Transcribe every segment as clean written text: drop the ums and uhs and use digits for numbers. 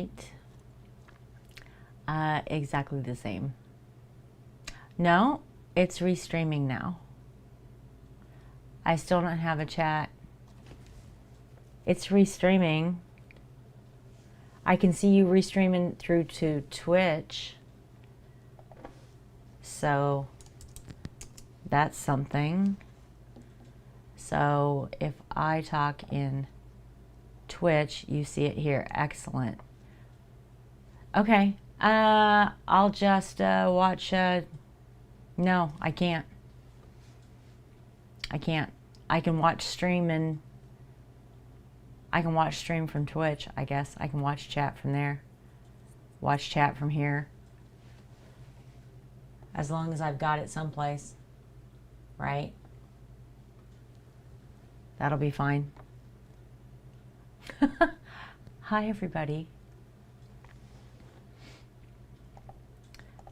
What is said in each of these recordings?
site exactly the same. No, it's restreaming now. I still don't have a chat. It's restreaming. I can see you restreaming through to Twitch. So that's something. So if I talk in Twitch, you see it here. Excellent. Okay. I'll just watch. No, I can't. I can't. I can watch stream and I can watch stream from Twitch, I guess. I can watch chat from there. Watch chat from here. As long as I've got it someplace. Right? That'll be fine. Hi, everybody.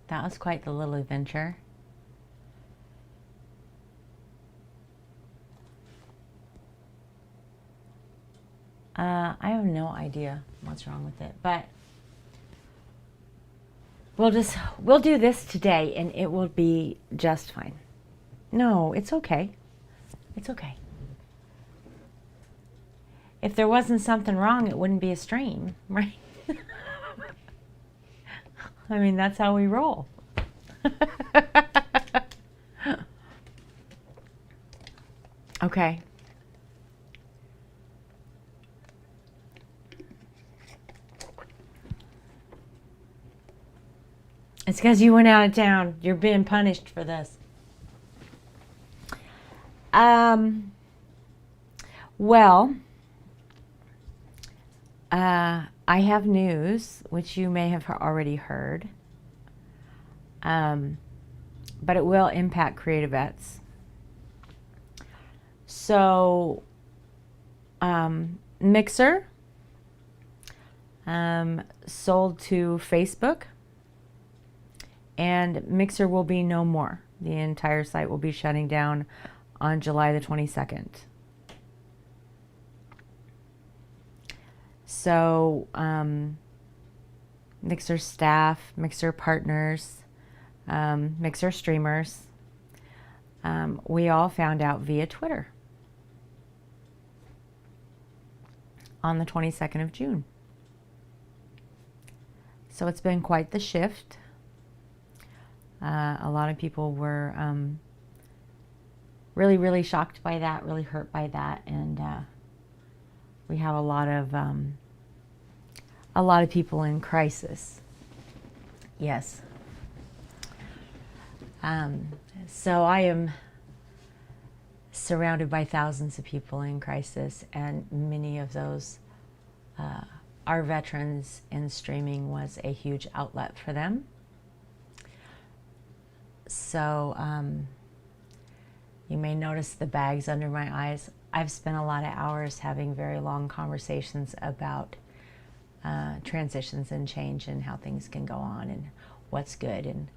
That was quite the little adventure. I have no idea what's wrong with it, but we'll do this today and it will be just fine. No, it's okay. It's okay. If there wasn't something wrong, it wouldn't be a stream, right? I mean, that's how we roll. Okay. It's because you went out of town. You're being punished for this. Well, I have news, which you may have already heard, but it will impact CreatiVets. So, Mixer sold to Facebook, and Mixer will be no more. The entire site will be shutting down on July the 22nd. So, Mixer staff, Mixer partners, Mixer streamers, we all found out via Twitter on the 22nd of June. So it's been quite the shift. A lot of people were really, really shocked by that, really hurt by that, and we have a lot of people in crisis. Yes. So I am surrounded by thousands of people in crisis, and many of those are veterans, and streaming was a huge outlet for them. So you may notice the bags under my eyes. I've spent a lot of hours having very long conversations about transitions and change and how things can go on and what's good and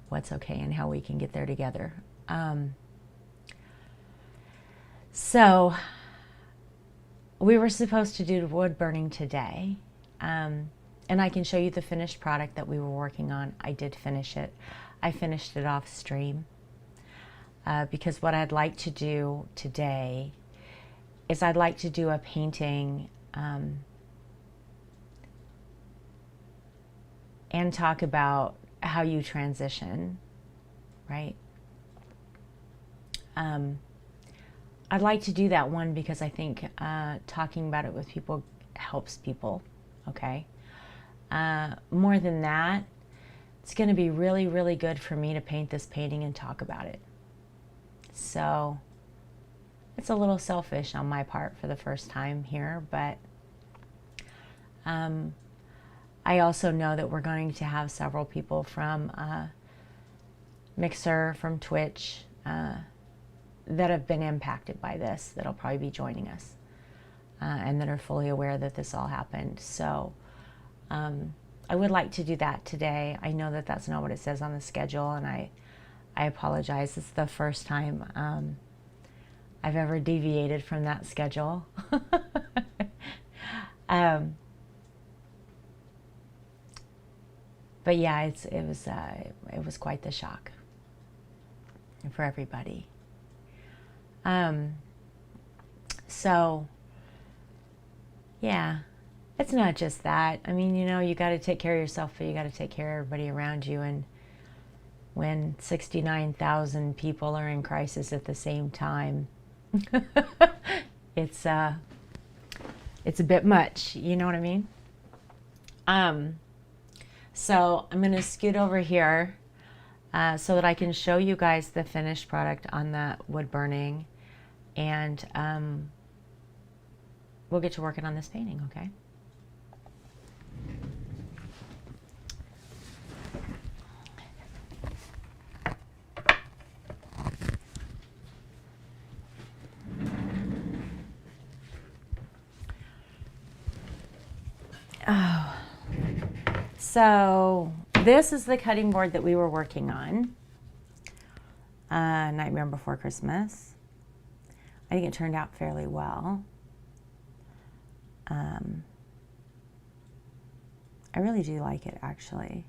what's okay and how we can get there together. So we were supposed to do wood burning today, and I can show you the finished product that we were working on. I did finish it. I finished it off stream because what I'd like to do today is I'd like to do a painting and talk about how you transition, right? I'd like to do that one because I think talking about it with people helps people, okay? More than that, it's going to be really, really good for me to paint this painting and talk about it. So it's a little selfish on my part for the first time here, but I also know that we're going to have several people from Mixer, from Twitch, that have been impacted by this, that'll probably be joining us, and that are fully aware that this all happened. So I would like to do that today. I know that that's not what it says on the schedule, and I apologize. It's the first time I've ever deviated from that schedule. But yeah, it was quite the shock for everybody. So yeah, it's not just that. I mean, you know, you got to take care of yourself, but you got to take care of everybody around you. And when 69,000 people are in crisis at the same time, it's a bit much. You know what I mean? So I'm going to scoot over here so that I can show you guys the finished product on the wood burning, and we'll get to working on this painting, okay? Oh, so this is the cutting board that we were working on, Nightmare Before Christmas. I think it turned out fairly well. I really do like it, actually.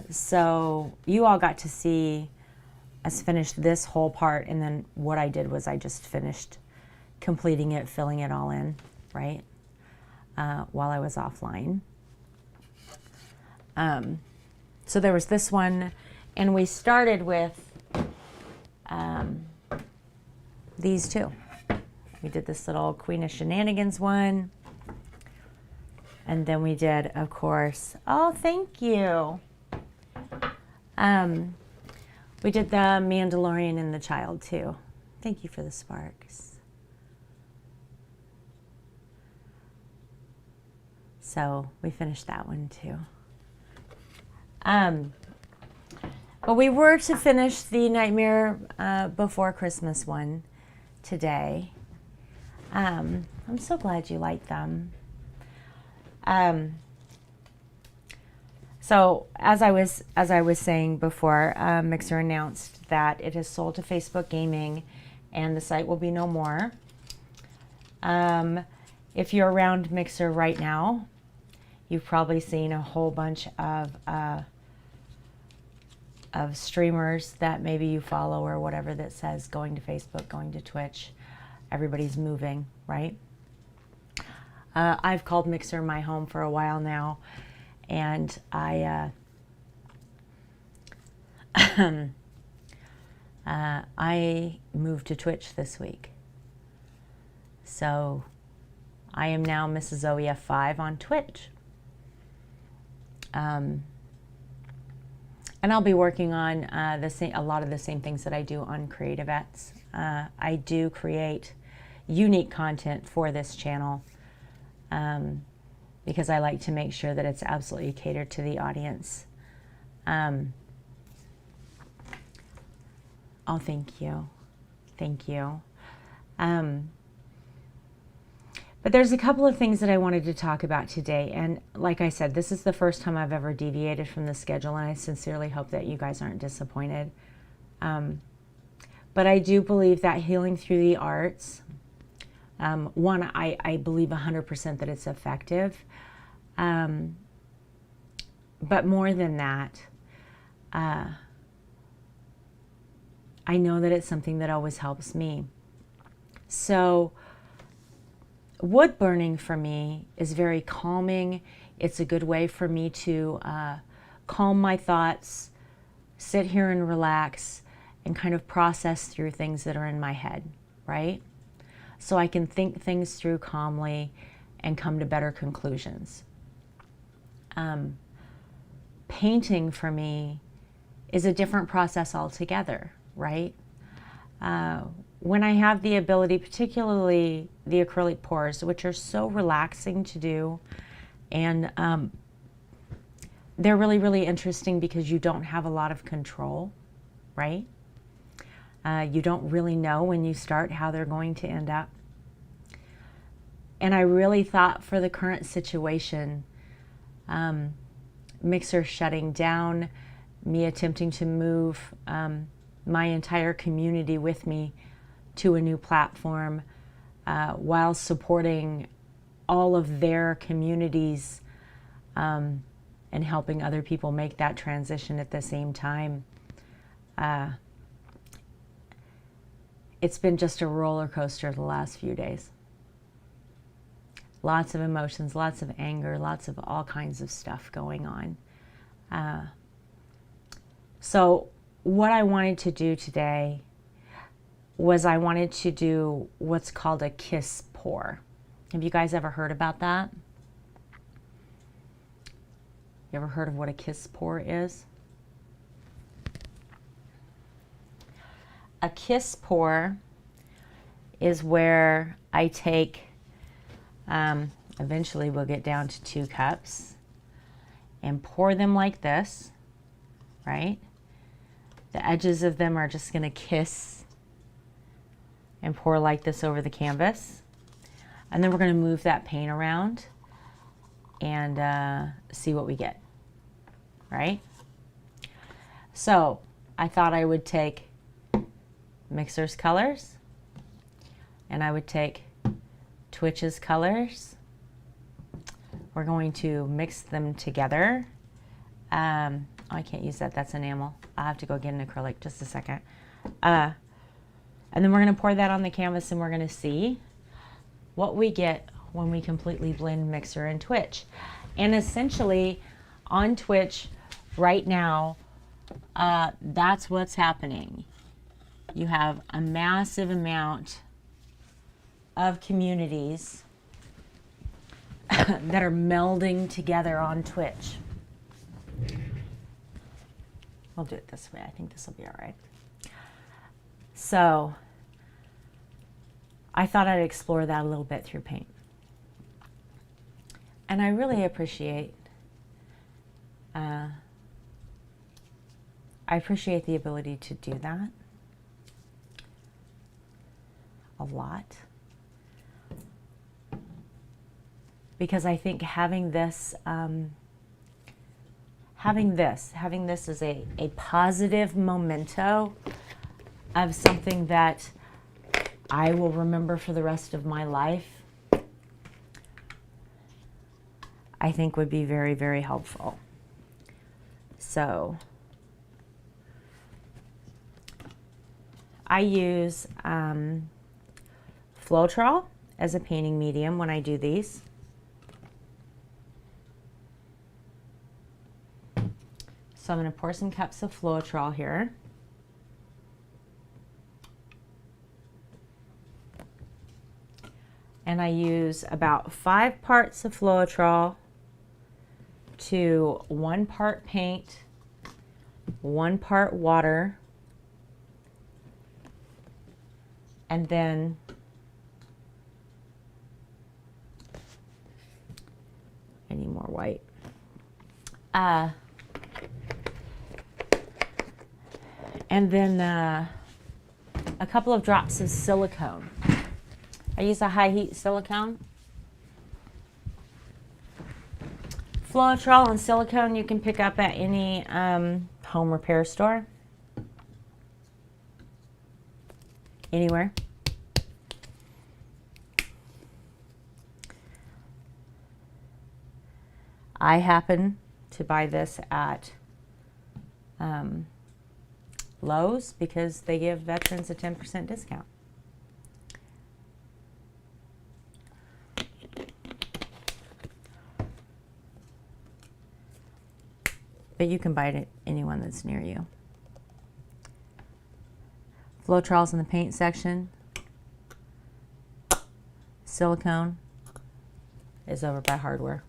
So you all got to see us finish this whole part, and then what I did was I just finished completing it, filling it all in, right? While I was offline. So there was this one, and we started with these two. We did this little Queen of Shenanigans one, and then we did, of course, oh, thank you. We did the Mandalorian and the Child too. Thank you for the sparks. So we finished that one too. But we were to finish the Nightmare Before Christmas one today. I'm so glad you like them. So as I was saying before, Mixer announced that it has sold to Facebook Gaming, and the site will be no more. If you're around Mixer right now, you've probably seen a whole bunch of streamers that maybe you follow or whatever that says going to Facebook, going to Twitch. Everybody's moving, right? I've called Mixer my home for a while now, and I moved to Twitch this week. So I am now MrsOEF5 on Twitch. And I'll be working on a lot of the same things that I do on CreatiVets. I do create unique content for this channel because I like to make sure that it's absolutely catered to the audience. Oh, thank you. Thank you. But there's a couple of things that I wanted to talk about today. And like I said, this is the first time I've ever deviated from the schedule, and I sincerely hope that you guys aren't disappointed. But I do believe that healing through the arts, one, I believe 100% that it's effective. But more than that, I know that it's something that always helps me. So wood burning for me is very calming. It's a good way for me to calm my thoughts, sit here and relax, and kind of process through things that are in my head, right? So I can think things through calmly and come to better conclusions. Painting for me is a different process altogether, right? When I have the ability, particularly the acrylic pours, which are so relaxing to do, and they're really, really interesting because you don't have a lot of control, right? You don't really know when you start how they're going to end up. And I really thought for the current situation, Mixer shutting down, me attempting to move my entire community with me to a new platform while supporting all of their communities and and helping other people make that transition at the same time. It's been just a roller coaster the last few days. Lots of emotions, lots of anger, lots of all kinds of stuff going on. So what I wanted to do today was I wanted to do what's called a kiss pour. Have you guys ever heard about that? You ever heard of what a kiss pour is? A kiss pour is where I take, eventually we'll get down to 2 cups, and pour them like this, right? The edges of them are just going to kiss and pour like this over the canvas. And then we're going to move that paint around and see what we get, right? So I thought I would take Mixer's colors, and I would take Twitch's colors. We're going to mix them together. Oh, I can't use that, that's enamel. I'll have to go get an acrylic, just a second. And then we're going to pour that on the canvas, and we're going to see what we get when we completely blend Mixer and Twitch. And essentially on Twitch right now, that's what's happening. You have a massive amount of communities that are melding together on Twitch. We'll do it this way. I think this will be all right. So I thought I'd explore that a little bit through paint. And I really appreciate the ability to do that a lot, because I think having this as a positive memento of something that I will remember for the rest of my life, I think would be very, very helpful. So I use Floetrol as a painting medium when I do these. So I'm going to pour some cups of Floetrol here. And I use about 5 parts of Floetrol to 1 part paint, 1 part water, and then I need more white. And then a couple of drops of silicone. I use a high heat silicone. Floetrol and silicone you can pick up at any home repair store. Anywhere. I happen to buy this at Lowe's because they give veterans a 10% discount. But you can buy it at anyone that's near you. Floetrol's in the paint section. Silicone is over by hardware.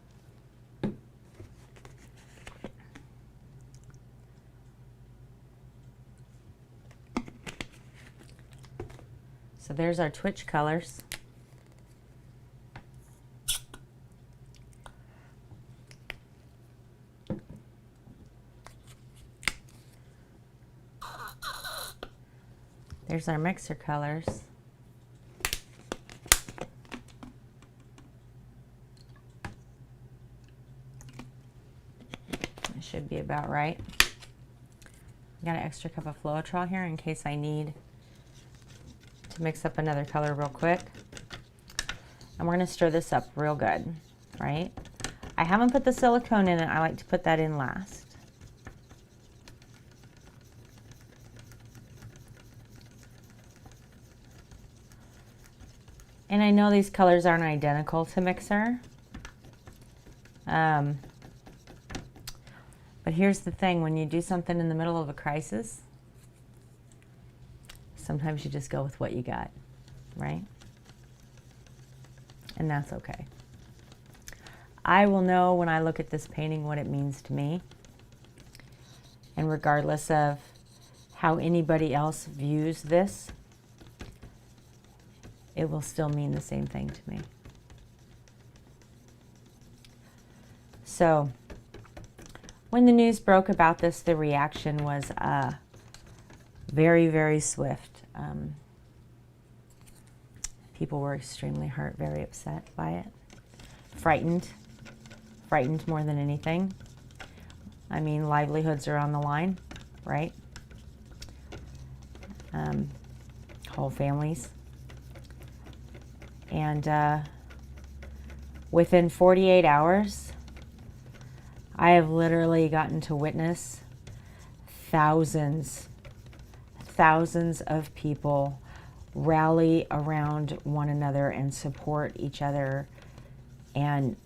So there's our Twitch colors. There's our Mixer colors. It should be about right. I got an extra cup of Floetrol here in case I need to mix up another color real quick. And we're going to stir this up real good, right? I haven't put the silicone in it. I like to put that in last. And I know these colors aren't identical to Mixer. But here's the thing, when you do something in the middle of a crisis, sometimes you just go with what you got, right? And that's okay. I will know when I look at this painting what it means to me. And regardless of how anybody else views this, it will still mean the same thing to me. So, when the news broke about this, the reaction was very, very swift. People were extremely hurt, very upset by it. Frightened more than anything. I mean, livelihoods are on the line, right? Whole families. And within 48 hours, I have literally gotten to witness thousands of people rally around one another and support each other. And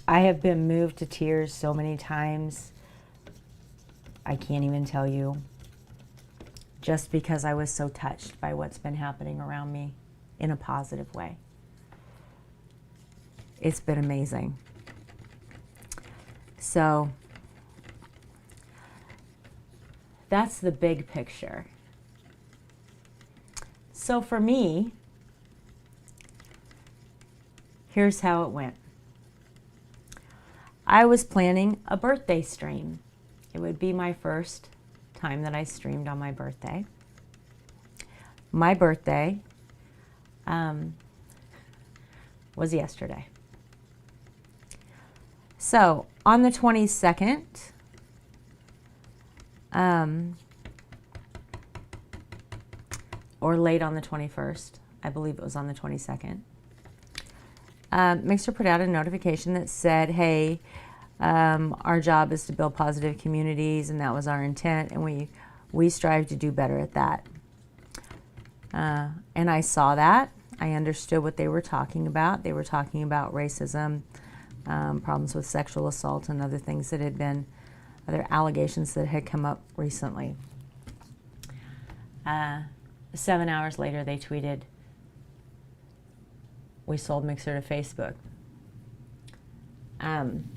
I have been moved to tears so many times, I can't even tell you, just because I was so touched by what's been happening around me in a positive way. It's been amazing. So that's the big picture. So for me, here's how it went. I was planning a birthday stream. It would be my first time that I streamed on my birthday. My birthday was yesterday. So on the 22nd, or late on the 21st, I believe it was on the 22nd, Mixer put out a notification that said, hey, our job is to build positive communities, and that was our intent, and we strive to do better at that. And I saw that. I understood what they were talking about. They were talking about racism, problems with sexual assault, and other things that had been, other allegations that had come up recently. 7 hours later, they tweeted, we sold Mixer to Facebook. And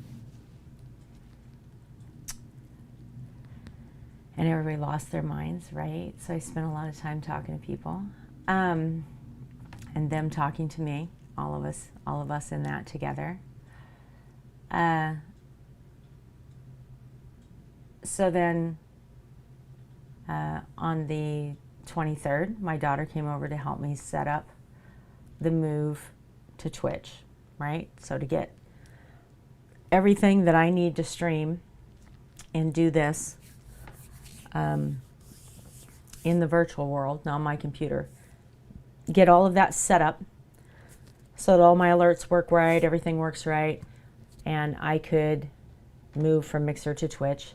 everybody lost their minds, right? So I spent a lot of time talking to people, and them talking to me, all of us in that together. So then on the 23rd, my daughter came over to help me set up the move to Twitch, right? So to get everything that I need to stream and do this in the virtual world, not on my computer, get all of that set up so that all my alerts work right, everything works right, and I could move from Mixer to Twitch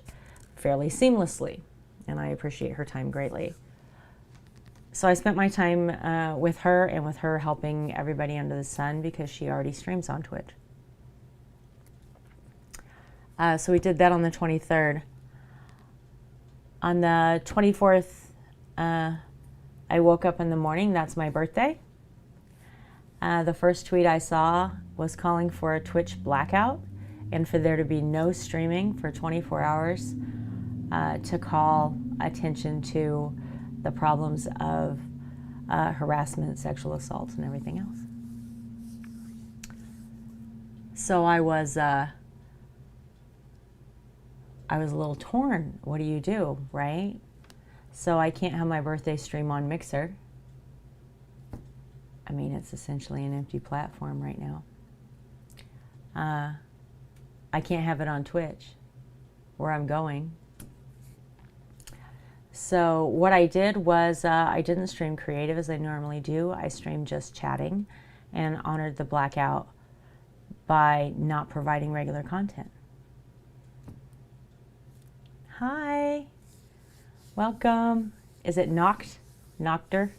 fairly seamlessly. And I appreciate her time greatly. So I spent my time with her, and with her helping everybody under the sun, because she already streams on Twitch. So we did that on the 23rd. On the 24th, I woke up in the morning. That's my birthday. The first tweet I saw was calling for a Twitch blackout and for there to be no streaming for 24 hours to call attention to the problems of harassment, sexual assault, and everything else. So I was a little torn. What do you do, right? So I can't have my birthday stream on Mixer. I mean, it's essentially an empty platform right now. I can't have it on Twitch, where I'm going. So what I did was I didn't stream creative as I normally do. I streamed just chatting and honored the Blackout by not providing regular content. Hi, welcome. Is it Nocter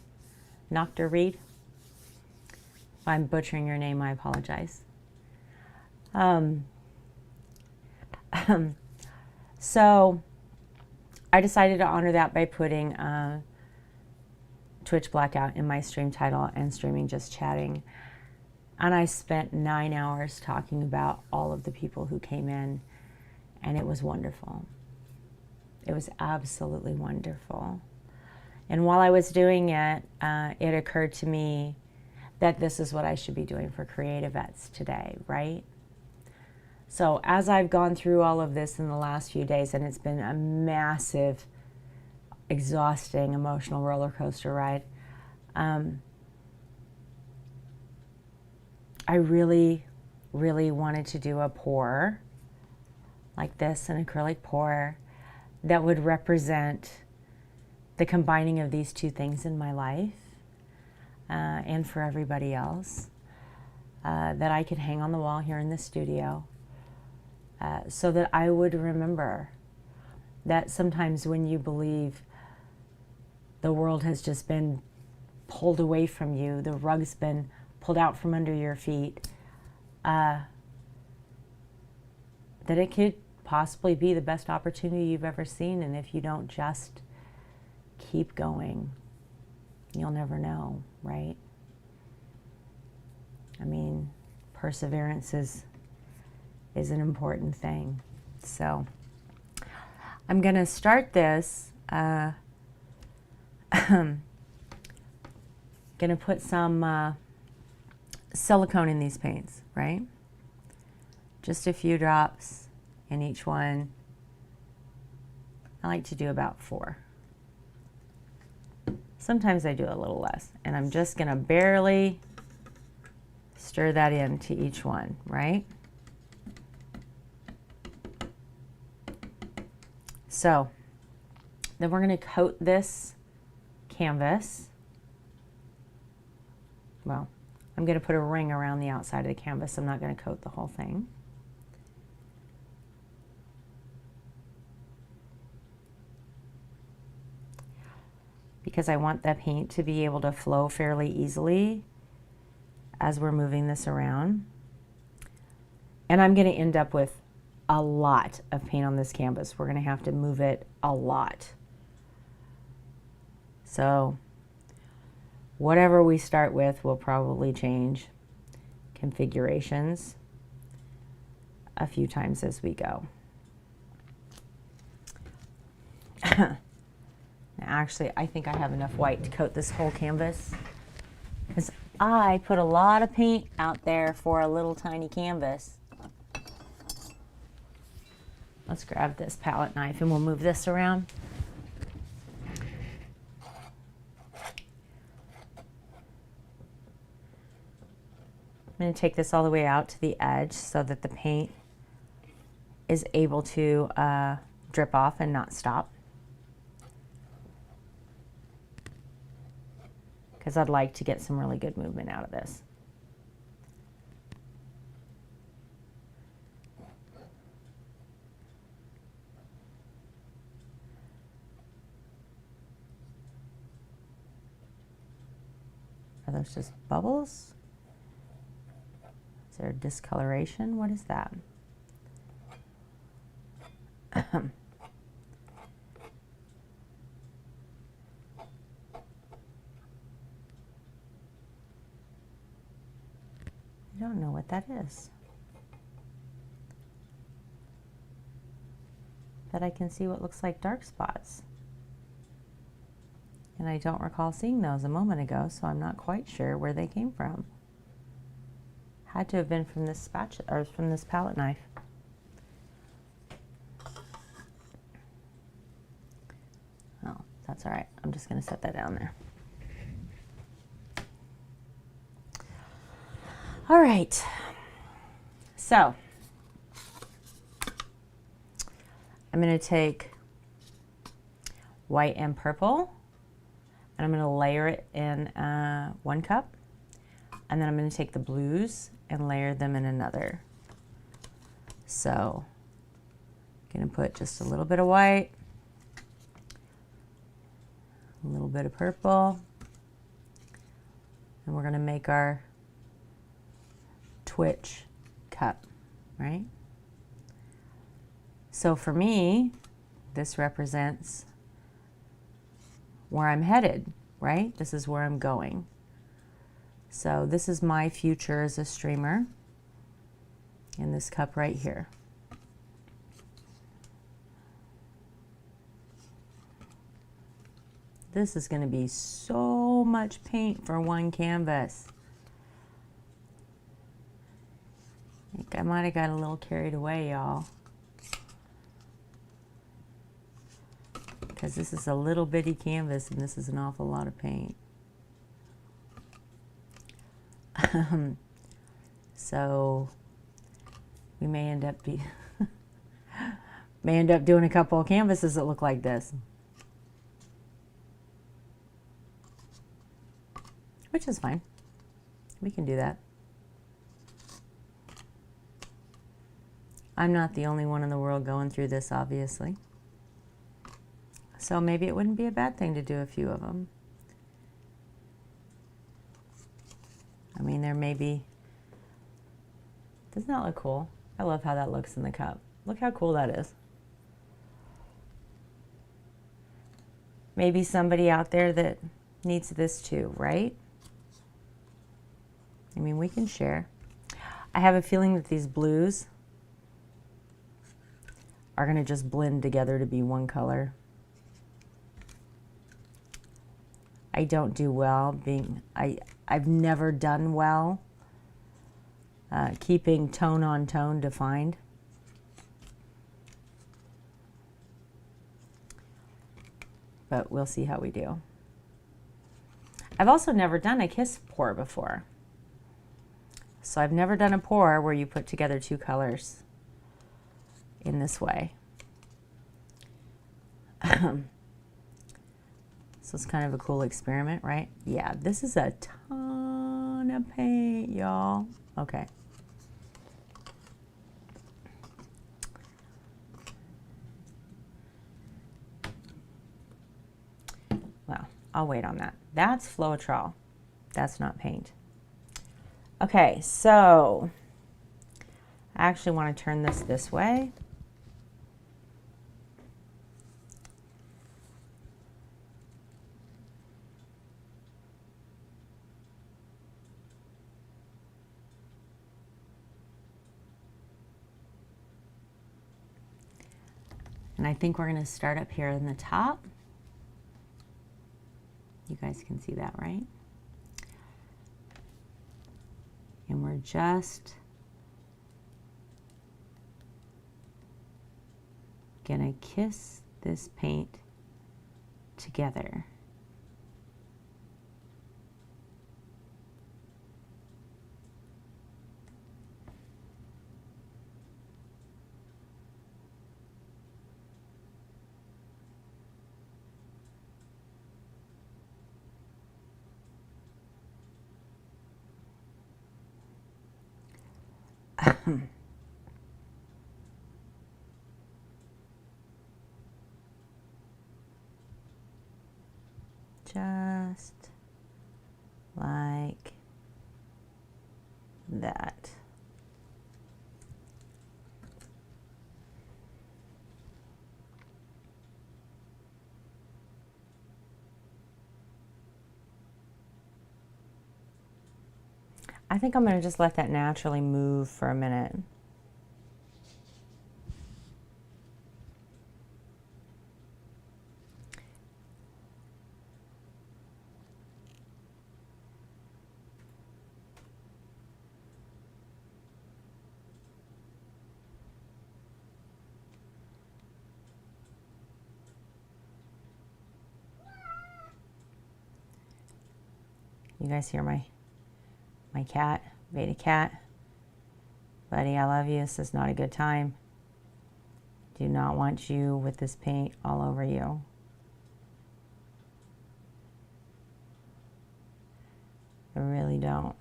Reed? If I'm butchering your name, I apologize. So I decided to honor that by putting Twitch Blackout in my stream title and streaming just chatting. And I spent 9 hours talking about all of the people who came in, and it was wonderful. It was absolutely wonderful. And while I was doing it, it occurred to me that this is what I should be doing for CreatiVets today, right? So as I've gone through all of this in the last few days, and it's been a massive, exhausting, emotional roller coaster ride, I really, really wanted to do a pour like this, an acrylic pour, that would represent the combining of these two things in my life and for everybody else, that I could hang on the wall here in the studio, so that I would remember that sometimes when you believe the world has just been pulled away from you, the rug's been pulled out from under your feet, that it could possibly be the best opportunity you've ever seen. And if you don't just keep going, you'll never know, right? I mean, perseverance is an important thing. So I'm going to start this. Going to put some silicone in these paints, right? Just a few drops in each one. I like to do about 4. Sometimes I do a little less, and I'm just going to barely stir that into each one, right? So then we're going to coat this canvas. Well, I'm going to put a ring around the outside of the canvas. I'm not going to coat the whole thing. Because I want that paint to be able to flow fairly easily as we're moving this around. And I'm going to end up with a lot of paint on this canvas. We're going to have to move it a lot. So whatever we start with will probably change configurations a few times as we go. Actually, I think I have enough white to coat this whole canvas, because I put a lot of paint out there for a little tiny canvas. Let's grab this palette knife and we'll move this around. I'm going to take this all the way out to the edge so that the paint is able to drip off and not stop. Because I'd like to get some really good movement out of this. Are those just bubbles? Is there discoloration? What is that? I don't know what that is. But I can see what looks like dark spots. And I don't recall seeing those a moment ago, so I'm not quite sure where they came from. Had to have been from this spatula or from this palette knife. Oh, that's all right. I'm just going to set that down there. All right, so I'm going to take white and purple, and I'm going to layer it in 1 cup. And then I'm going to take the blues and layer them in another. So I'm going to put just a little bit of white, a little bit of purple, and we're going to make our Twitch cup, right? So for me, this represents where I'm headed, right? This is where I'm going. So this is my future as a streamer in this cup right here. This is going to be so much paint for one canvas. I think I might have got a little carried away, y'all. Because this is a little bitty canvas and this is an awful lot of paint. So we may end up doing a couple of canvases that look like this. Which is fine. We can do that. I'm not the only one in the world going through this, obviously. So maybe it wouldn't be a bad thing to do a few of them. I mean, there may be... Doesn't that look cool? I love how that looks in the cup. Look how cool that is. Maybe somebody out there that needs this too, right? I mean, we can share. I have a feeling that these blues are going to just blend together to be one color. I don't do well being, I've never done well keeping tone on tone defined. But we'll see how we do. I've also never done a kiss pour before. So I've never done a pour where you put together two colors in this way. So it's kind of a cool experiment, right? Yeah, this is a ton of paint, y'all. Okay. Well, I'll wait on that. That's Floetrol. That's not paint. Okay, so I actually want to turn this way. And I think we're going to start up here in the top. You guys can see that, right? And we're just gonna kiss this paint together. Just like that. I think I'm going to just let that naturally move for a minute. You guys hear my cat, Beta Cat? Buddy, I love you. This is not a good time. Do not want you with this paint all over you. I really don't.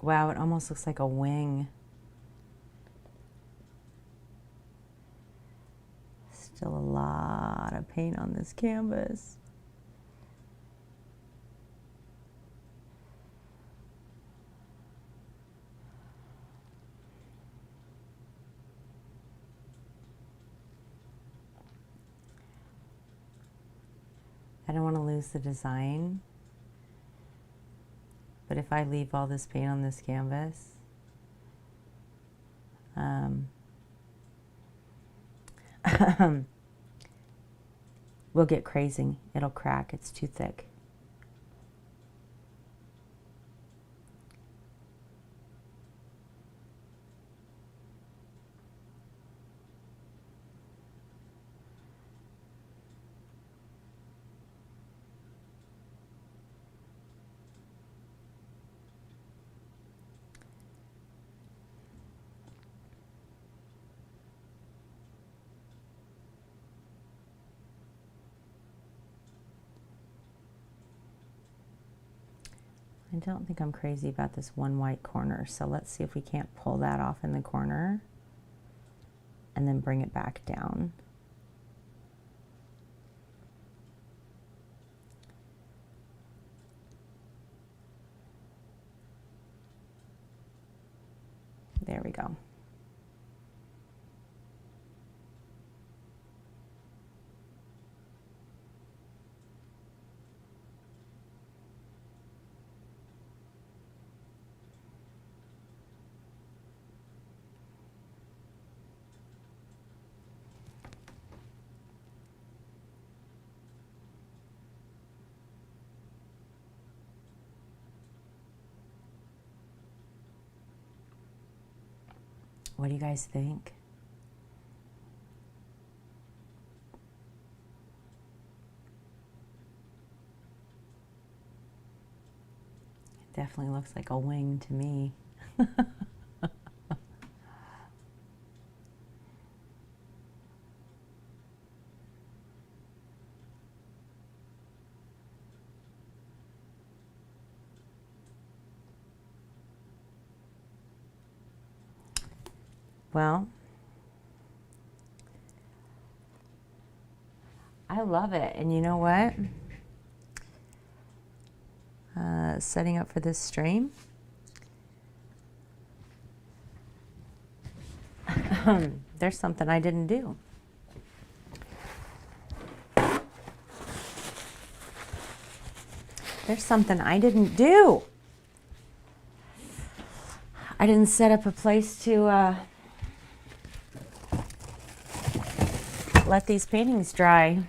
Wow, it almost looks like a wing. Still a lot of paint on this canvas. I don't want to lose the design, but if I leave all this paint on this canvas, we'll get crazy. It'll crack. It's too thick. I don't think I'm crazy about this one white corner, so let's see if we can't pull that off in the corner and then bring it back down. There we go. What do you guys think? It definitely looks like a wing to me. Well, I love it. And you know what? Setting up for this stream. There's something I didn't do. There's something I didn't do. I didn't set up a place to let these paintings dry.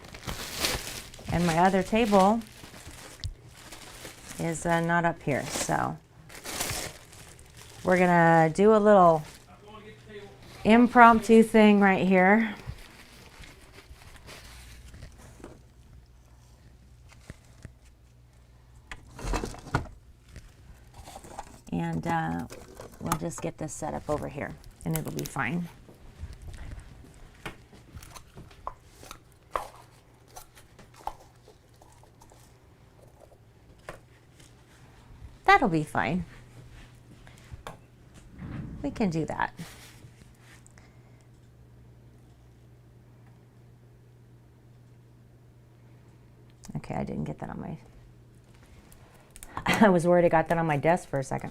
And my other table is not up here, so we're gonna do a little impromptu thing right here. And we'll just get this set up over here and it'll be fine. That'll be fine. We can do that. Okay, I didn't get that on my... I was worried I got that on my desk for a second.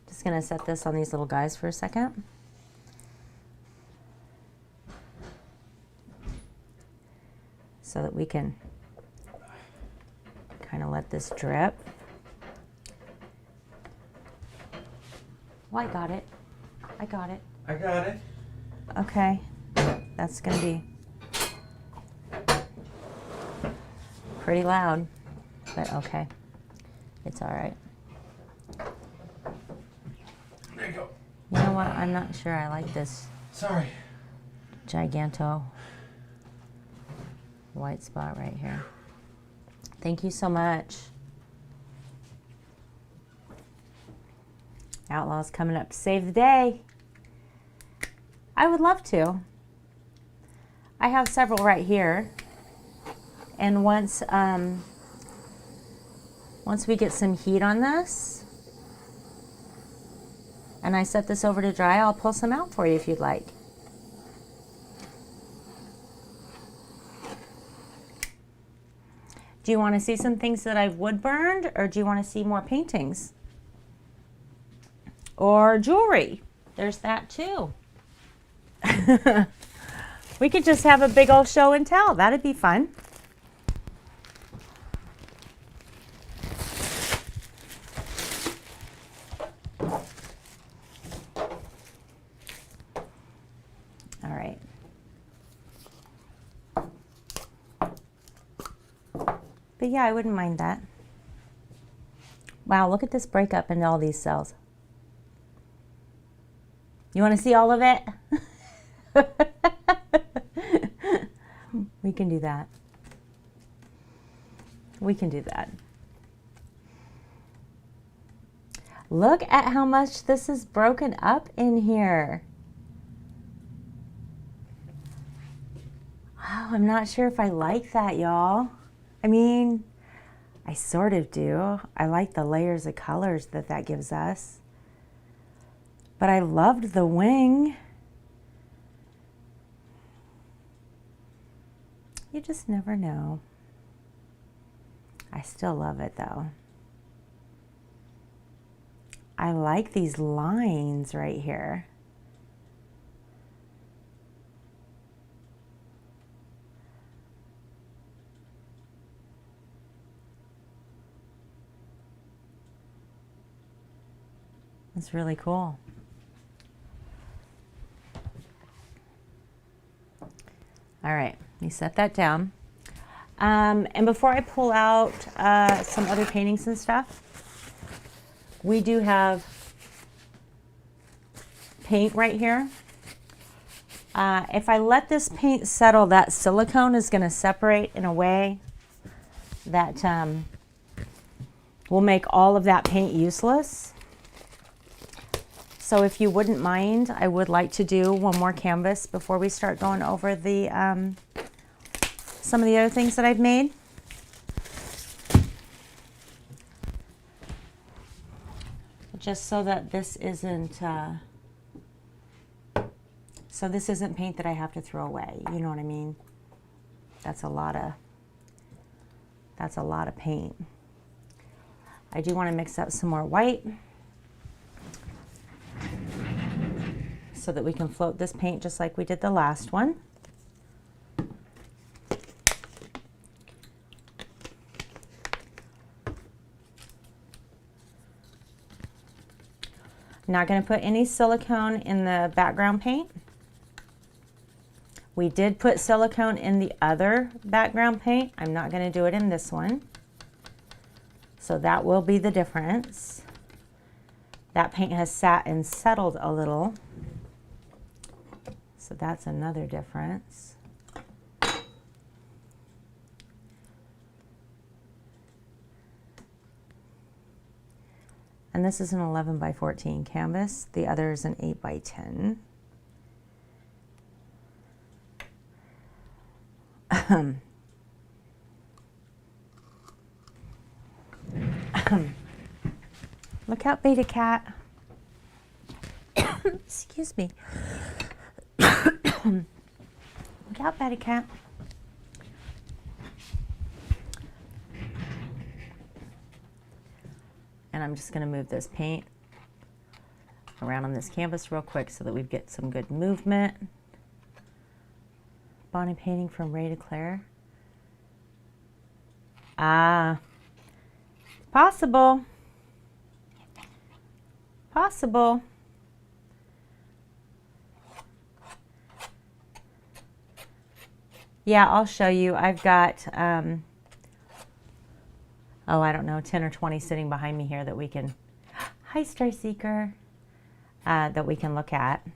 Just gonna set this on these little guys for a second. So that we can kind of let this drip. Well, I got it. I got it. I got it. Okay. That's going to be pretty loud, but okay. It's all right. There you go. You know what? I'm not sure I like this Sorry. giganto white spot right here. Thank you so much. Outlaw's coming up to save the day. I would love to. I have several right here. And once we get some heat on this, and I set this over to dry, I'll pull some out for you if you'd like. Do you want to see some things that I've wood burned, or do you want to see more paintings? Or jewelry? There's that too. We could just have a big old show and tell. That'd be fun. All right. But yeah, I wouldn't mind that. Wow, look at this breakup into all these cells. You want to see all of it? We can do that. We can do that. Look at how much this is broken up in here. Oh, I'm not sure if I like that, y'all. I mean, I sort of do. I like the layers of colors that that gives us. But I loved the wing. You just never know. I still love it though. I like these lines right here. It's really cool. All right, let me set that down. And before I pull out some other paintings and stuff, we do have paint right here. If I let this paint settle, that silicone is going to separate in a way that will make all of that paint useless. So if you wouldn't mind, I would like to do one more canvas before we start going over the some of the other things that I've made. Just so that this isn't paint that I have to throw away. You know what I mean? That's a lot of paint. I do want to mix up some more white, so that we can float this paint just like we did the last one. Not going to put any silicone in the background paint. We did put silicone in the other background paint. I'm not going to do it in this one. So that will be the difference. That paint has sat and settled a little. So that's another difference. And this is an 11 by 14 canvas. The other is an 8 by 10. Look out, Beta Cat. Excuse me. Look out, Beta Cat. And I'm just going to move this paint around on this canvas real quick so that we get some good movement. Bonnie painting from Ray to Claire. Possible. Possible. Yeah, I'll show you. I've got, oh, I don't know, 10 or 20 sitting behind me here that we can, hi, Star Seeker, that we can look at.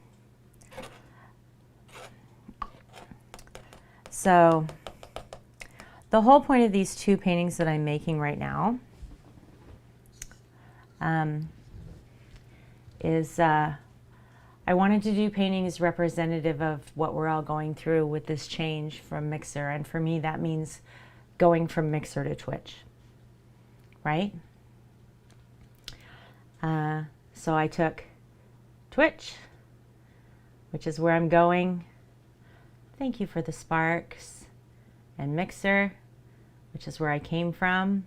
So the whole point of these two paintings that I'm making right now is I wanted to do paintings representative of what we're all going through with this change from mixer. And for me, that means going from mixer to twitch, right? So I took twitch, which is where I'm going. Thank you for the sparks. And mixer, which is where I came from.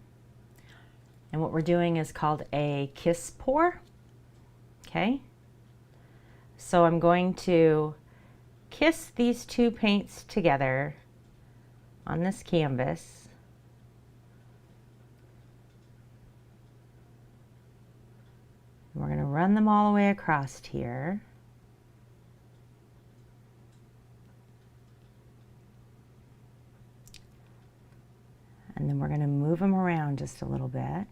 And what we're doing is called a kiss pour. Okay? So I'm going to kiss these two paints together on this canvas. We're going to run them all the way across here. And then we're going to move them around just a little bit.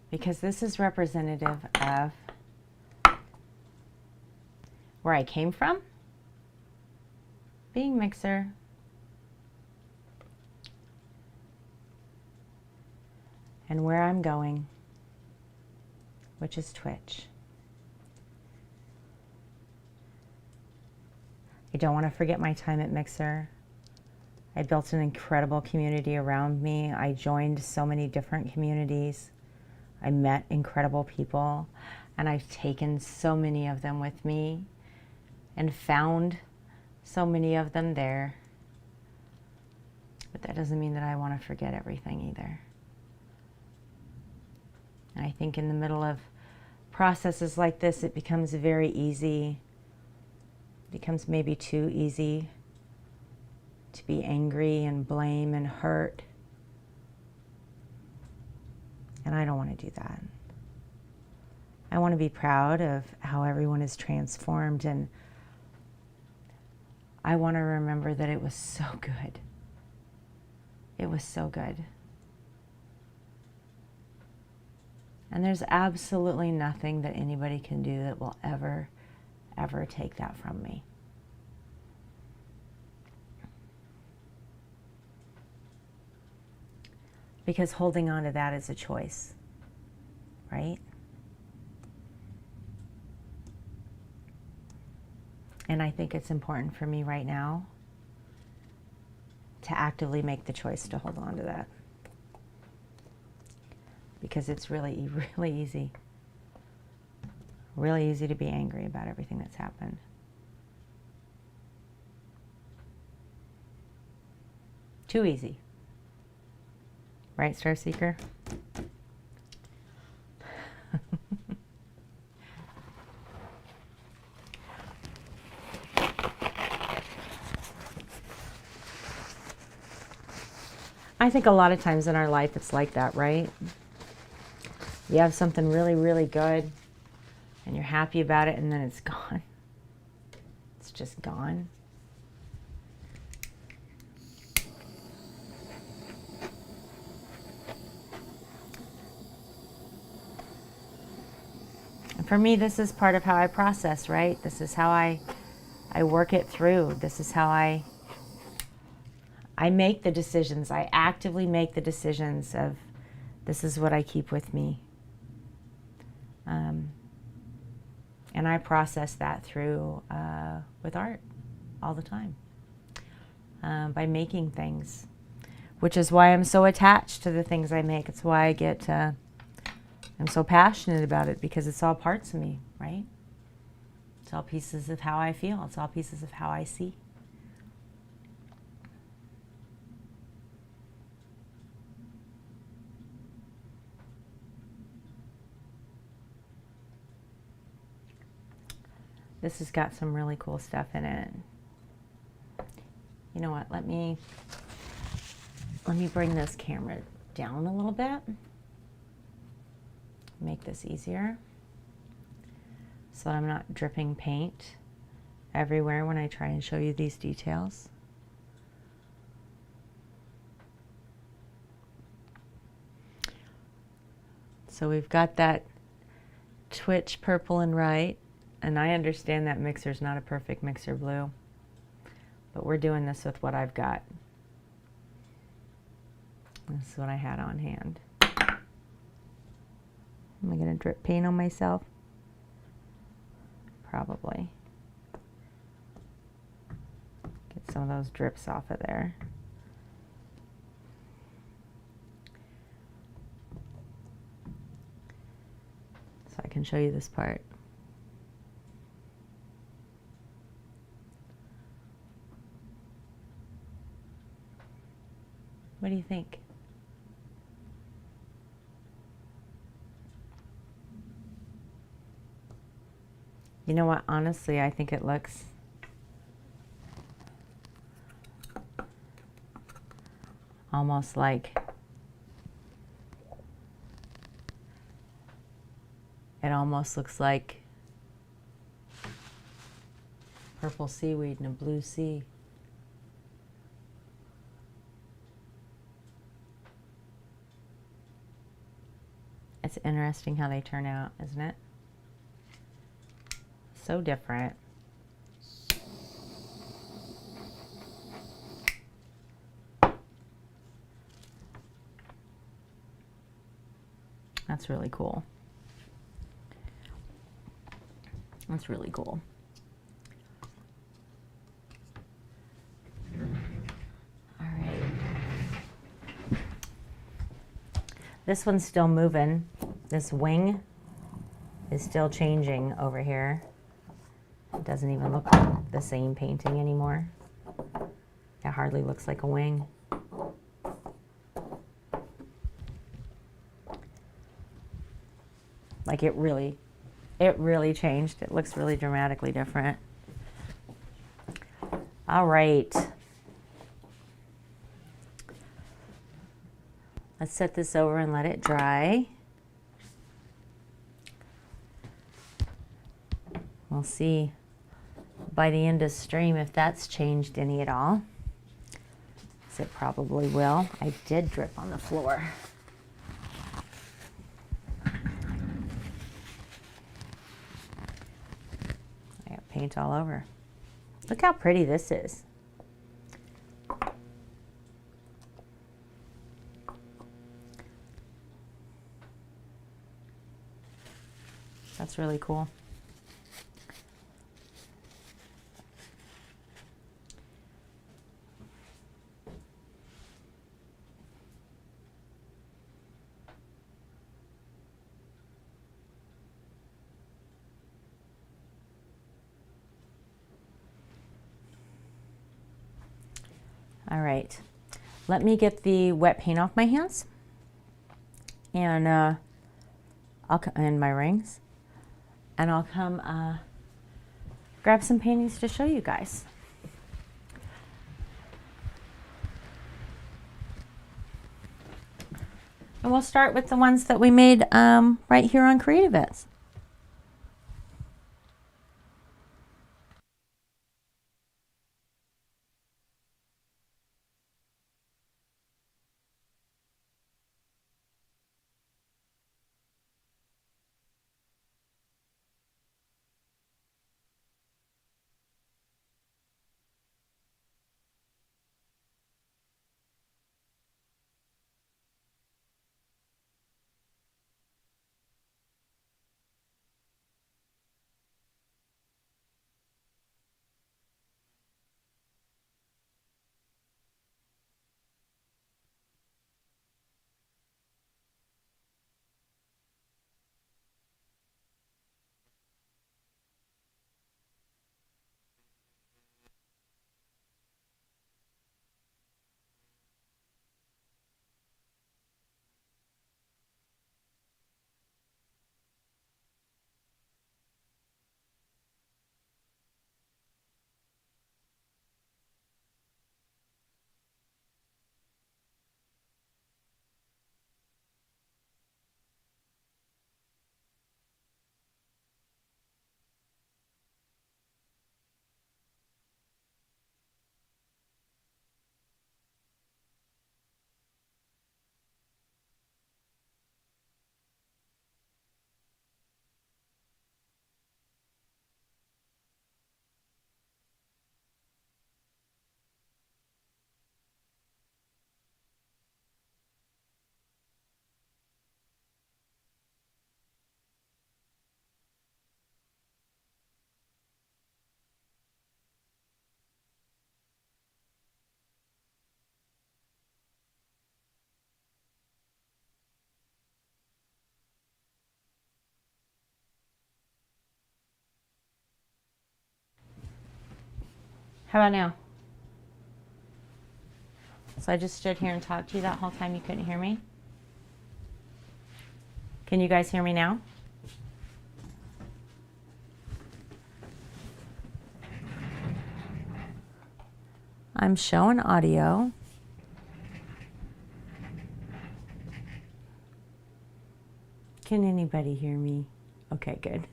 Because this is representative of where I came from, being mixer, and where I'm going, which is twitch. I don't want to forget my time at Mixer. I built an incredible community around me. I joined so many different communities. I met incredible people, and I've taken so many of them with me and found so many of them there. But that doesn't mean that I want to forget everything either. And I think in the middle of processes like this, it becomes very easy, becomes maybe too easy to be angry and blame and hurt. And I don't want to do that. I want to be proud of how everyone is transformed, and I want to remember that it was so good. It was so good. And there's absolutely nothing that anybody can do that will ever take that from me. Because holding on to that is a choice, right? And I think it's important for me right now to actively make the choice to hold on to that. Because it's really, really easy. Really easy to be angry about everything that's happened. Too easy. Right, Starseeker? I think a lot of times in our life it's like that, right? You have something really, really good and you're happy about it, and then it's gone. It's just gone. And for me, this is part of how I process, right? This is how I work it through. This is how I make the decisions. I actively make the decisions of this is what I keep with me. And I process that through with art all the time, by making things, which is why I'm so attached to the things I make. It's why I get, I'm so passionate about it, because it's all parts of me, right? It's all pieces of how I feel. It's all pieces of how I see. This has got some really cool stuff in it. You know what? Let me bring this camera down a little bit. Make this easier so that I'm not dripping paint everywhere when I try and show you these details. So we've got that twitch purple and right, and I understand that mixer's not a perfect mixer blue, but we're doing this with what I've got. This is what I had on hand. Am I going to drip paint on myself? Probably. Get some of those drips off of there. So I can show you this part. What do you think? You know what? Honestly, I think it looks almost like it almost looks like purple seaweed in a blue sea. It's interesting how they turn out, isn't it? So different. That's really cool. That's really cool. All right. This one's still moving. This wing is still changing over here. It doesn't even look like the same painting anymore. It hardly looks like a wing. Like it really changed. It looks really dramatically different. All right. Let's set this over and let it dry. We'll see by the end of stream if that's changed any at all. So it probably will. I did drip on the floor. I got paint all over. Look how pretty this is. That's really cool. All right, let me get the wet paint off my hands, and and my rings, and I'll come grab some paintings to show you guys. And we'll start with the ones that we made right here on CreatiVets. How about now? So I just stood here and talked to you that whole time. You couldn't hear me? Can you guys hear me now? I'm showing audio. Can anybody hear me? Okay, good.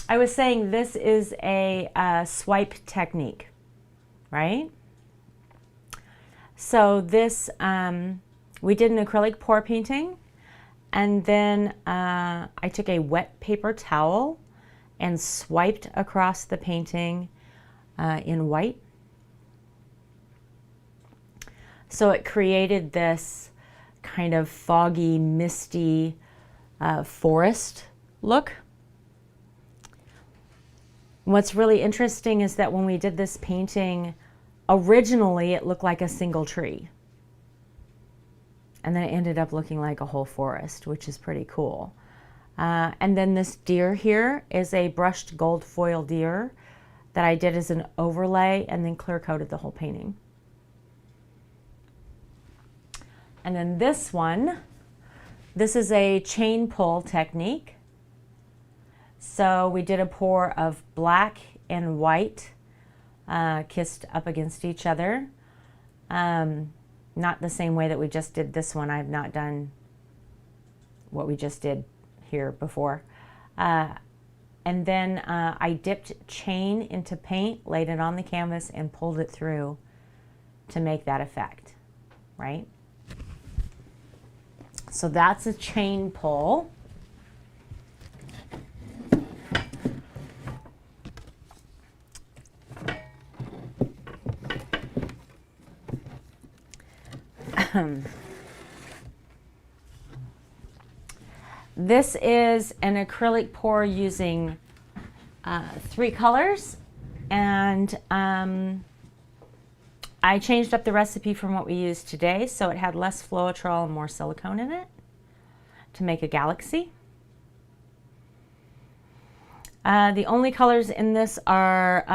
I was saying this is a swipe technique, right? So this, we did an acrylic pour painting, and then I took a wet paper towel and swiped across the painting in white. So it created this kind of foggy, misty forest look. What's really interesting is that when we did this painting, originally it looked like a single tree. And then it ended up looking like a whole forest, which is pretty cool. And then this deer here is a brushed gold foil deer that I did as an overlay and then clear coated the whole painting. And then this one, this is a chain pull technique. So we did a pour of black and white kissed up against each other. Not the same way that we just did this one. I've not done what we just did here before. And then I dipped chain into paint, laid it on the canvas, and pulled it through to make that effect, right? So that's a chain pull. This is an acrylic pour using 3 colors, and I changed up the recipe from what we used today, so it had less Floetrol and more silicone in it to make a galaxy. The only colors in this are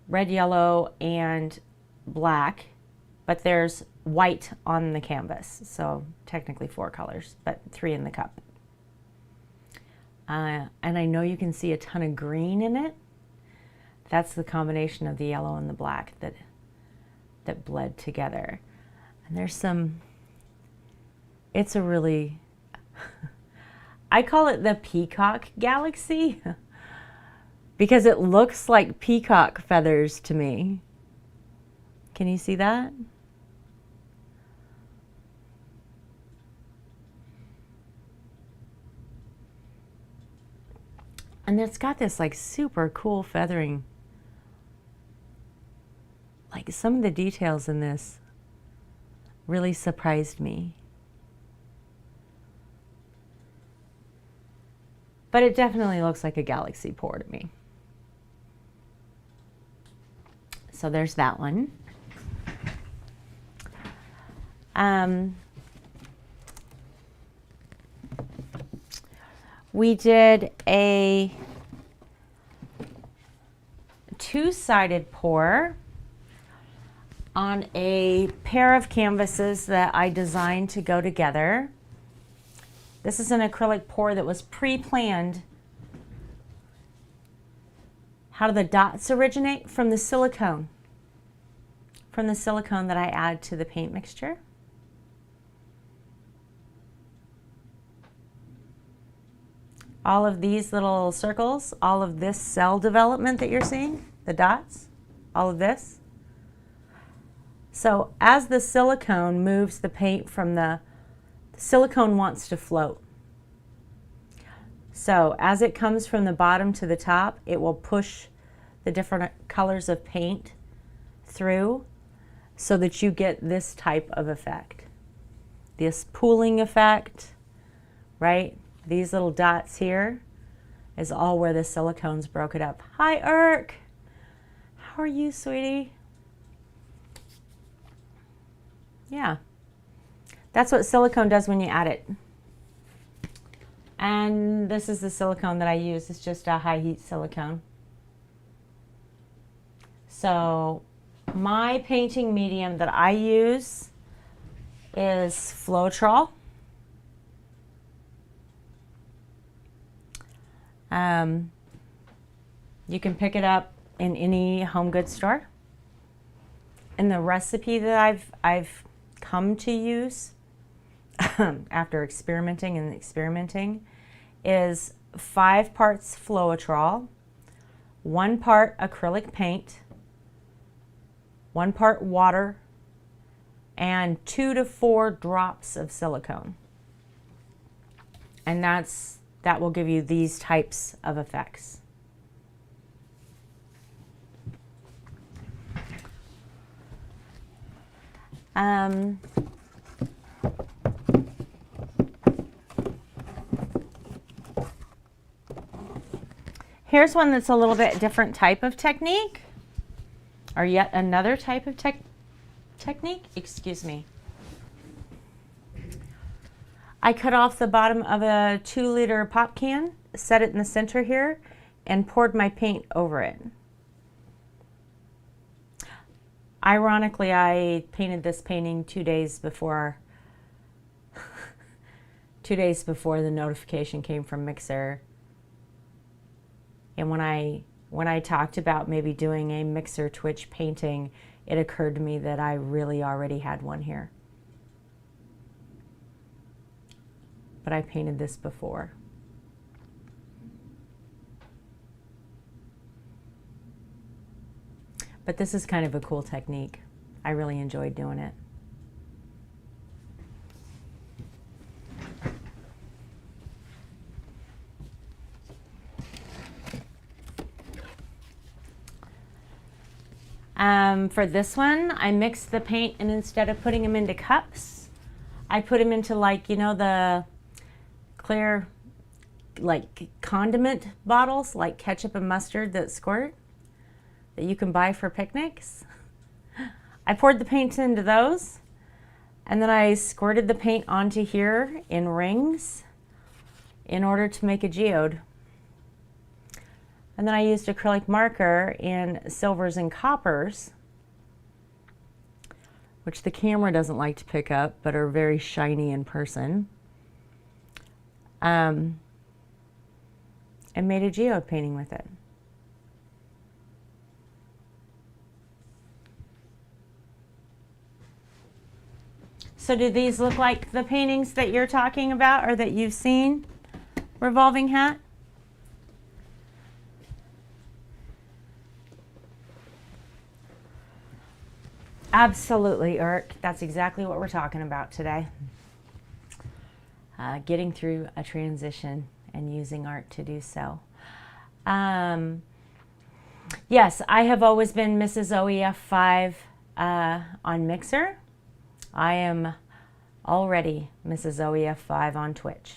red, yellow, and black, but there's white on the canvas, so technically 4 colors, but 3 in the cup. And I know you can see a ton of green in it. That's the combination of the yellow and the black that bled together. And there's some, it's a really, I call it the Peacock Galaxy because it looks like peacock feathers to me. Can you see that? And it's got this like super cool feathering. Like some of the details in this really surprised me. But it definitely looks like a galaxy pour to me. So there's that one. We did a 2-sided pour on a pair of canvases that I designed to go together. This is an acrylic pour that was pre-planned. How do the dots originate? From the silicone. From the silicone that I add to the paint mixture. All of these little circles, all of this cell development that you're seeing, the dots, all of this. So as the silicone moves the paint from the silicone wants to float. So as it comes from the bottom to the top, it will push the different colors of paint through so that you get this type of effect. This pooling effect, right? These little dots here is all where the silicone's broken up. Hi, Irk. How are you, sweetie? Yeah. That's what silicone does when you add it. And this is the silicone that I use. It's just a high heat silicone. So my painting medium that I use is Floetrol. You can pick it up in any home goods store. And the recipe that I've come to use after experimenting is 5 parts Floetrol, 1 part acrylic paint, 1 part water, and 2 to 4 drops of silicone. And that will give you these types of effects. Here's one that's a little bit different type of technique, or yet another type of technique, excuse me. I cut off the bottom of a 2-liter pop can, set it in the center here, and poured my paint over it. Ironically, I painted this painting 2 days before 2 days before the notification came from Mixer. And when I talked about maybe doing a Mixer Twitch painting, it occurred to me that I really already had one here. But I painted this before. But this is kind of a cool technique. I really enjoyed doing it. For this one, I mixed the paint, and instead of putting them into cups, I put them into, like, you know, the clear, like, condiment bottles, like ketchup and mustard that squirt, that you can buy for picnics. I poured the paint into those, and then I squirted the paint onto here in rings in order to make a geode. And then I used acrylic marker in silvers and coppers, which the camera doesn't like to pick up, but are very shiny in person. And made a geode painting with it. So do these look like the paintings that you're talking about or that you've seen, Revolving Hat? Absolutely, Irk. That's exactly what we're talking about today. Getting through a transition and using art to do so. Yes, I have always been MrsOEF5 on Mixer. I am already MrsOEF5 on Twitch.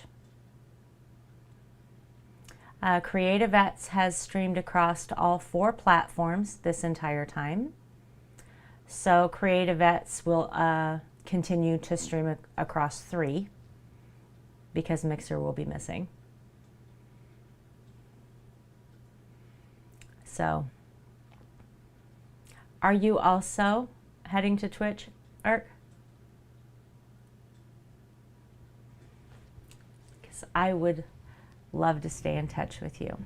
CreatiVets has streamed across all 4 platforms this entire time. So CreatiVets will continue to stream across 3 because Mixer will be missing. So, are you also heading to Twitch, Irk? Because I would love to stay in touch with you.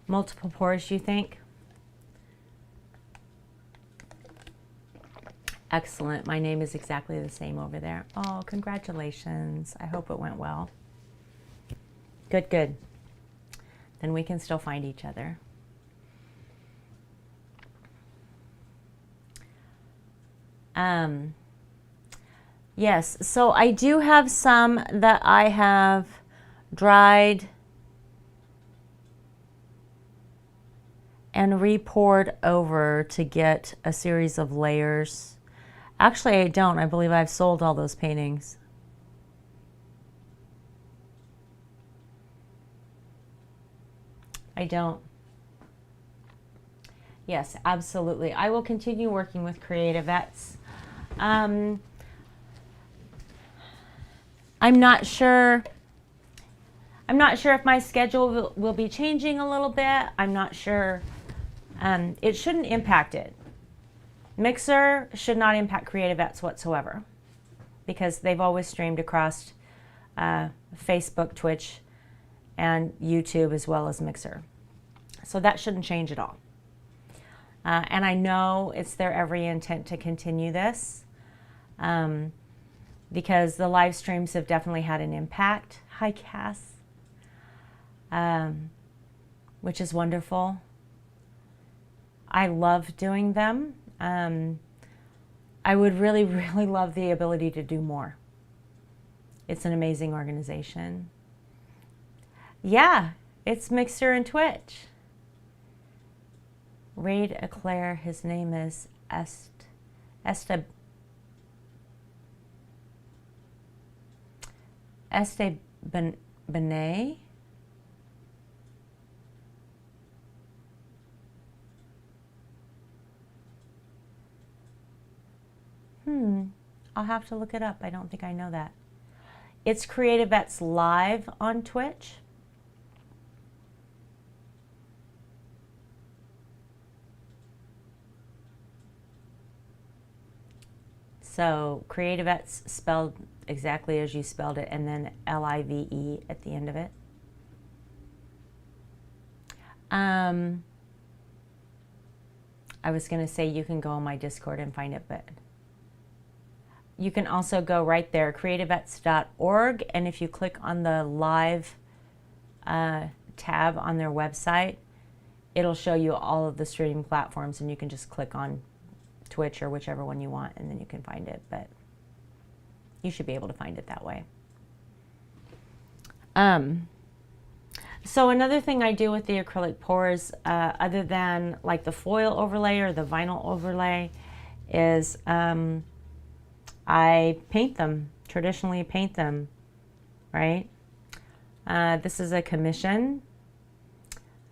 Multiple pours, you think? Excellent. My name is exactly the same over there. Oh, congratulations. I hope it went well. Good, good. Then we can still find each other. Yes, so I do have some that I have dried and re-poured over to get a series of layers. Actually, I don't. I believe I've sold all those paintings. I don't. Yes, absolutely. I will continue working with CreatiVets. I'm not sure. I'm not sure if my schedule will be changing a little bit. I'm not sure. It shouldn't impact it. Mixer should not impact CreatiVets whatsoever because they've always streamed across Facebook, Twitch, and YouTube as well as Mixer. So that shouldn't change at all. And I know it's their every intent to continue this because the live streams have definitely had an impact. Hi, Cass. Which is wonderful. I love doing them. I would really, really love the ability to do more. It's an amazing organization. Yeah, it's Mixer and Twitch. Raid Eclair, his name is Benet. I'll have to look it up. I don't think I know that. It's CreatiVets Live on Twitch. So CreatiVets spelled exactly as you spelled it, and then L-I-V-E at the end of it. I was going to say you can go on my Discord and find it, but you can also go right there, creativets.org, and if you click on the live tab on their website, it'll show you all of the streaming platforms, and you can just click on Twitch or whichever one you want, and then you can find it, but you should be able to find it that way. So another thing I do with the acrylic pours, other than like the foil overlay or the vinyl overlay, is I paint them, traditionally paint them, right? This is a commission,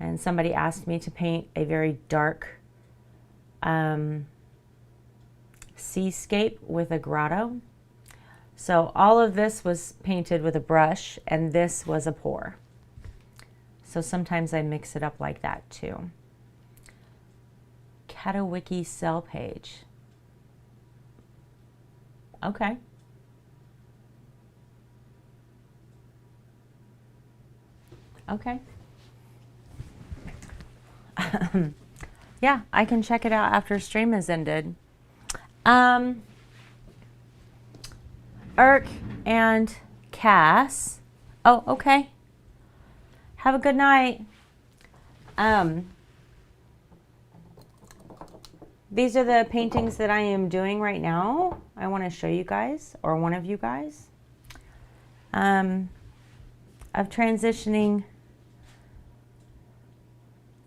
and somebody asked me to paint a very dark seascape with a grotto. So all of this was painted with a brush, and this was a pour. So sometimes I mix it up like that too. Katawiki sell page. Okay. Okay. Yeah, I can check it out after stream has ended. Irk and Cass. Oh, okay. Have a good night. These are the paintings that I am doing right now. I want to show you guys, or one of you guys, of transitioning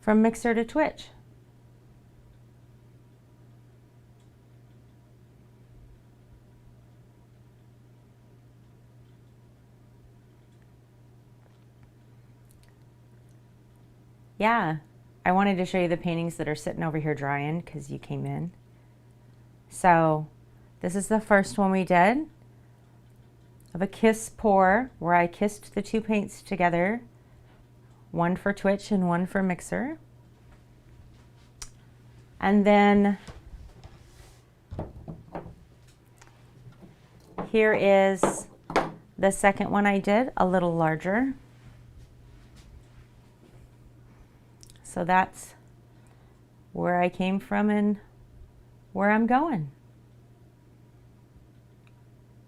from Mixer to Twitch. Yeah, I wanted to show you the paintings that are sitting over here drying because you came in. So this is the first one we did of a kiss pour where I kissed the two paints together, one for Twitch and one for Mixer. And then here is the second one I did, a little larger. So that's where I came from and where I'm going.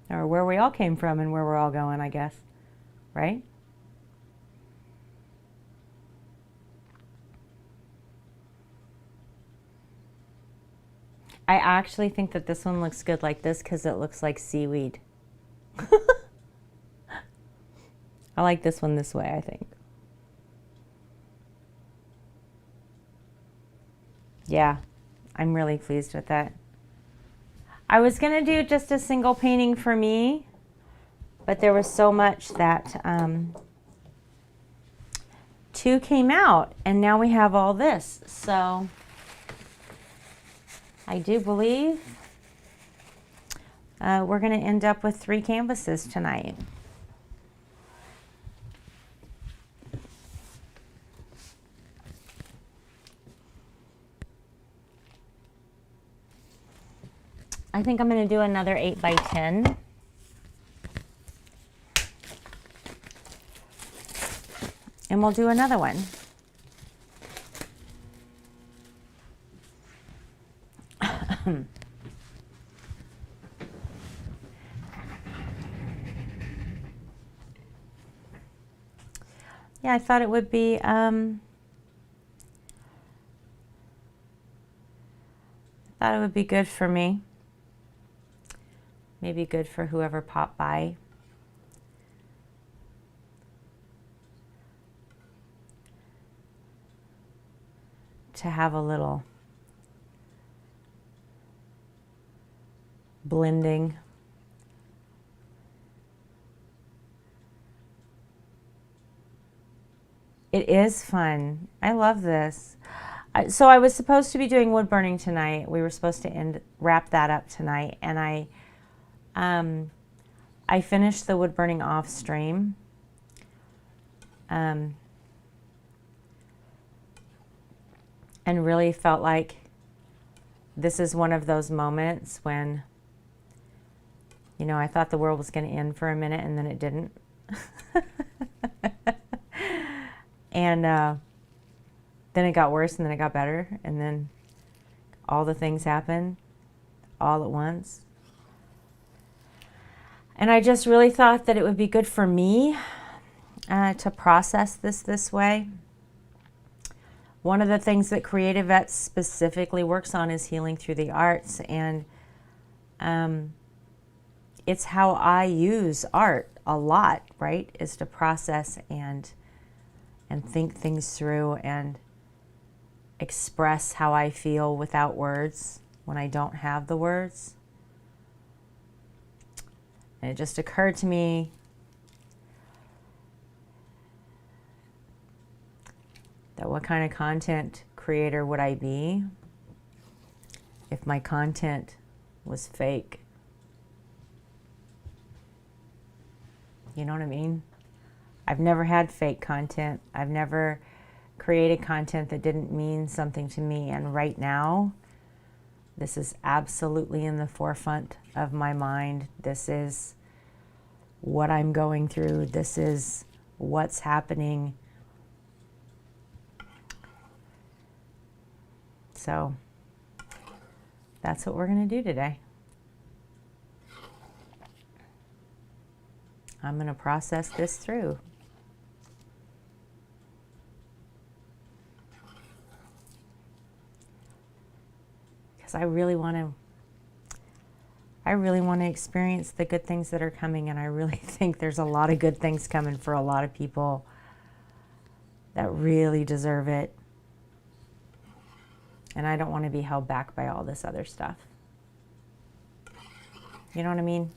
Or where we all came from and where we're all going, I guess. Right? I actually think that this one looks good like this because it looks like seaweed. I like this one this way, I think. Yeah, I'm really pleased with that. I was going to do just a single painting for me, but there was so much that two came out, and now we have all this. So I do believe we're going to end up with 3 canvases tonight. I think I'm going to do another 8 by 10. And we'll do another one. Yeah, I thought it would be good for me. Maybe good for whoever popped by. To have a little blending. It is fun. I love this. So I was supposed to be doing wood burning tonight. We were supposed to wrap that up tonight, and I finished the wood burning off stream. And really felt like this is one of those moments when, you know, I thought the world was going to end for a minute, and then it didn't. And then it got worse, and then it got better, and then all the things happened all at once. And I just really thought that it would be good for me to process this way. One of the things that CreatiVets specifically works on is healing through the arts, and it's how I use art a lot, right? Is to process and think things through and express how I feel without words when I don't have the words. And it just occurred to me that what kind of content creator would I be if my content was fake? You know what I mean? I've never had fake content. I've never created content that didn't mean something to me. And right now, this is absolutely in the forefront of my mind. This is what I'm going through. This is what's happening. So that's what we're going to do today. I'm going to process this through. Because I really want to experience the good things that are coming, and I really think there's a lot of good things coming for a lot of people that really deserve it. And I don't want to be held back by all this other stuff. You know what I mean?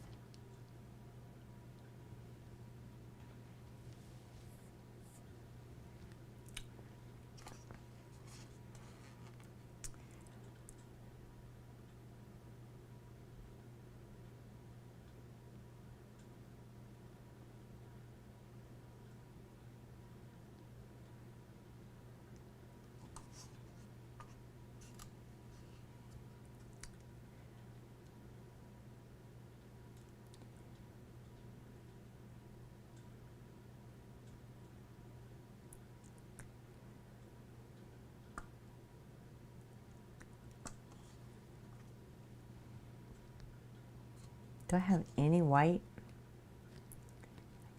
Do I have any white?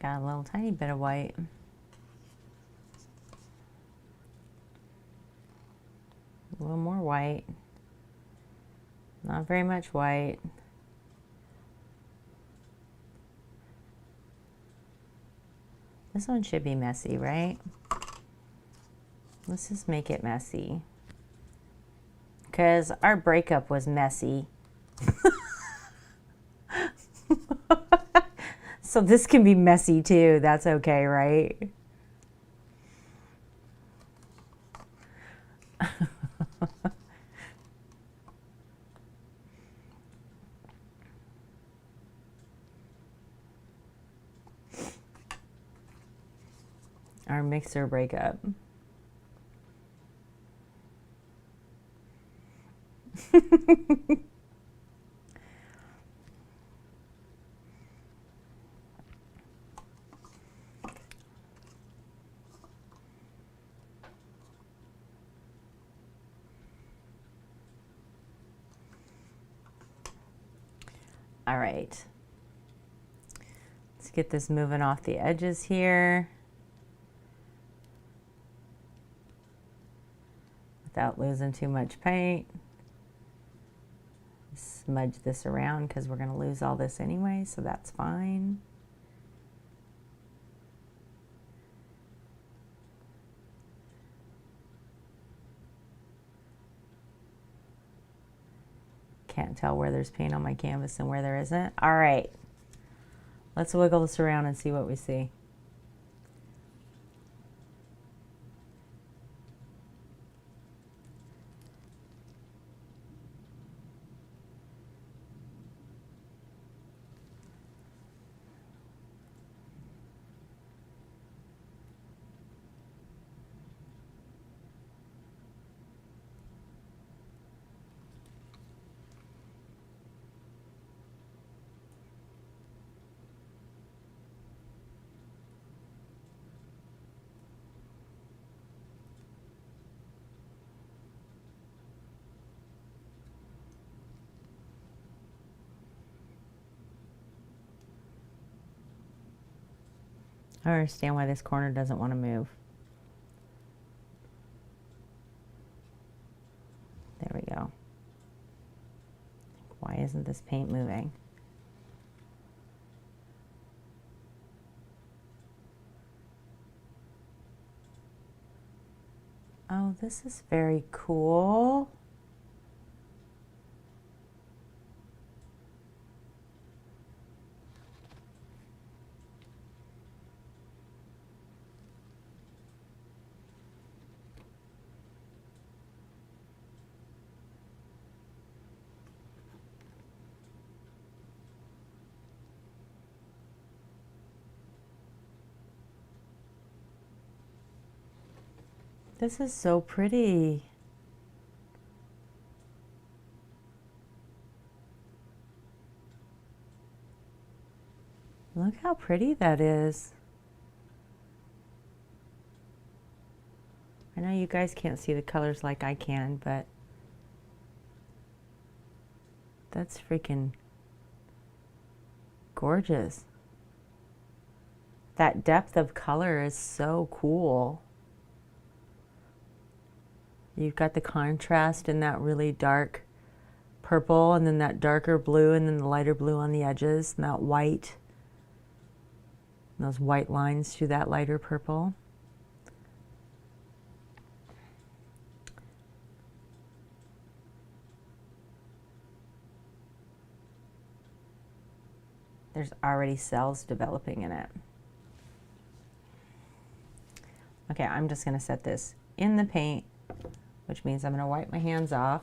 Got a little tiny bit of white. A little more white. Not very much white. This one should be messy, right? Let's just make it messy. Because our breakup was messy. So this can be messy too. That's okay, right? Our mixer breakup. All right. Let's get this moving off the edges here without losing too much paint. Smudge this around because we're going to lose all this anyway, so that's fine. Can't tell where there's paint on my canvas and where there isn't. All right, let's wiggle this around and see what we see. I don't understand why this corner doesn't want to move. There we go. Why isn't this paint moving? Oh, this is very cool. This is so pretty. Look how pretty that is. I know you guys can't see the colors like I can, but that's freaking gorgeous. That depth of color is so cool. You've got the contrast in that really dark purple, and then that darker blue, and then the lighter blue on the edges, and that white, and those white lines through that lighter purple. There's already cells developing in it. Okay, I'm just going to set this in the paint, which means I'm going to wipe my hands off.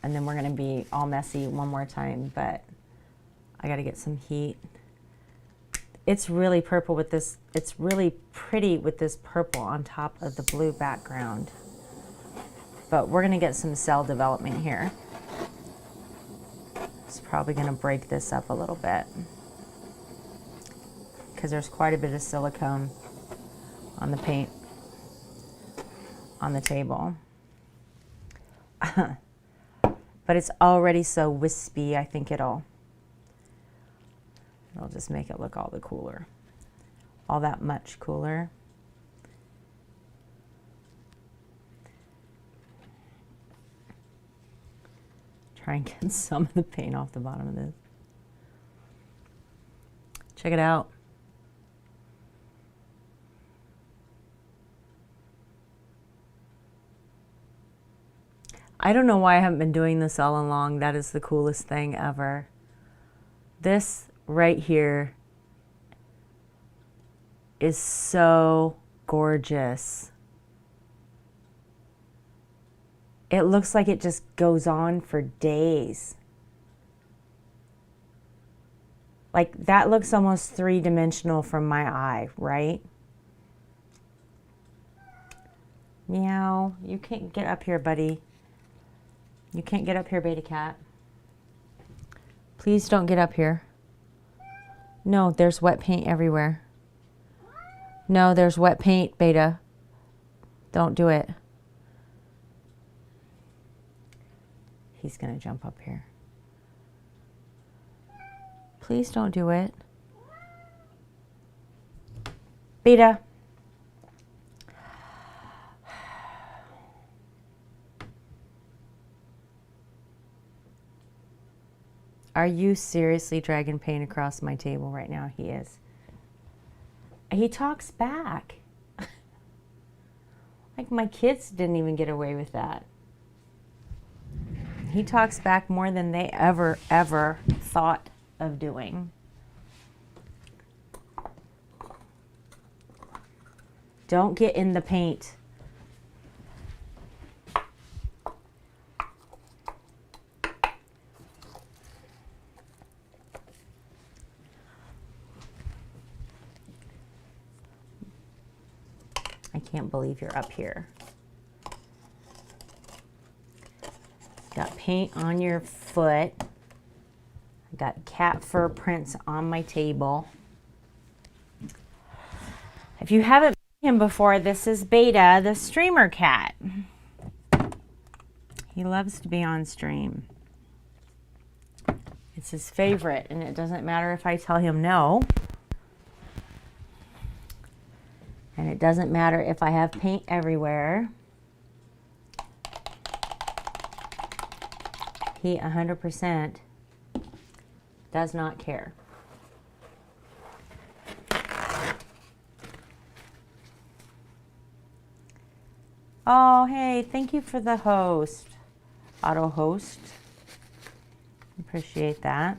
And then we're going to be all messy one more time, but I got to get some heat. It's really purple with this, it's really pretty with this purple on top of the blue background. But we're going to get some cell development here. It's probably going to break this up a little bit because there's quite a bit of silicone on the paint on the table. But it's already so wispy, I think it'll just make it look all the cooler. All that much cooler. Try and get some of the paint off the bottom of this. Check it out. I don't know why I haven't been doing this all along. That is the coolest thing ever. This right here is so gorgeous. It looks like it just goes on for days. Like that looks almost three-dimensional from my eye, right? Meow, you can't get up here, buddy. You can't get up here, Beta Cat. Please don't get up here. No, there's wet paint everywhere. No, there's wet paint, Beta. Don't do it. he's going to jump up here. Please don't do it. Beta. Are you seriously dragging paint across my table right now? He is. He talks back. Like my kids didn't even get away with that. He talks back more than they ever thought of doing. Don't get in the paint. I can't believe you're up here. Got paint on your foot. I got cat fur prints on my table. If you haven't met him before, this is Beta, the streamer cat. He loves to be on stream. It's his favorite, and it doesn't matter if I tell him no. And it doesn't matter if I have paint everywhere. He 100% does not care. Oh, hey, thank you for the host. Auto host. Appreciate that.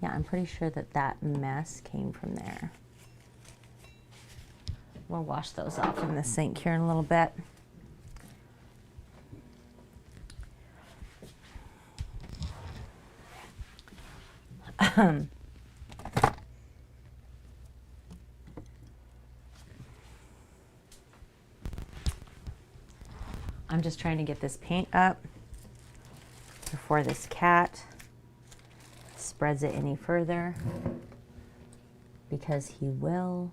Yeah, I'm pretty sure that that mess came from there. We'll wash those off in the sink here in a little bit. I'm just trying to get this paint up before this cat spreads it any further, because he will,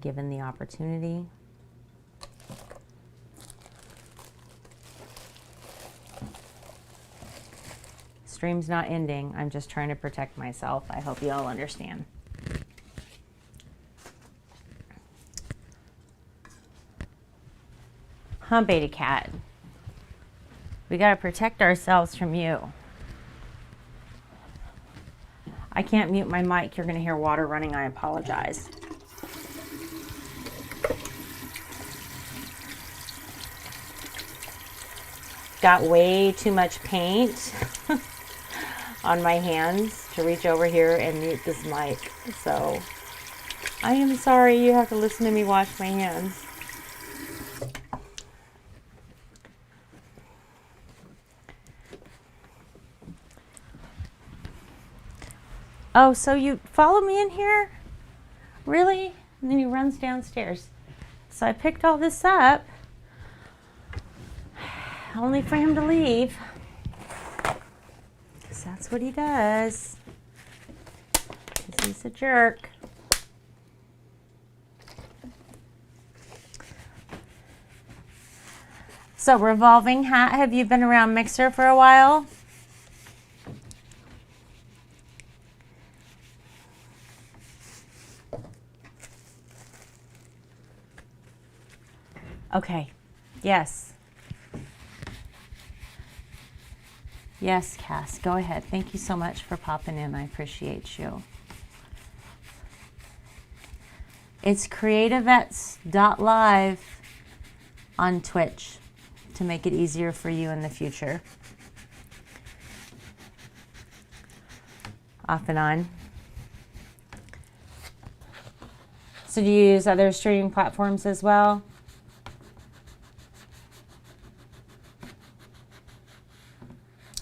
given the opportunity. Stream's not ending. I'm just trying to protect myself. I hope you all understand. Huh, Beta Cat? We got to protect ourselves from you. I can't mute my mic. You're going to hear water running. I apologize. Got way too much paint on my hands to reach over here and mute this mic. So I am sorry you have to listen to me wash my hands. Oh, so you follow me in here? Really? And then he runs downstairs. So I picked all this up, only for him to leave. Because that's what he does. Because he's a jerk. So, revolving hat, have you been around Mixer for a while? Okay. Yes. Yes, Cass. Go ahead. Thank you so much for popping in. I appreciate you. It's CreatiVets.live on Twitch to make it easier for you in the future. Off and on. So do you use other streaming platforms as well?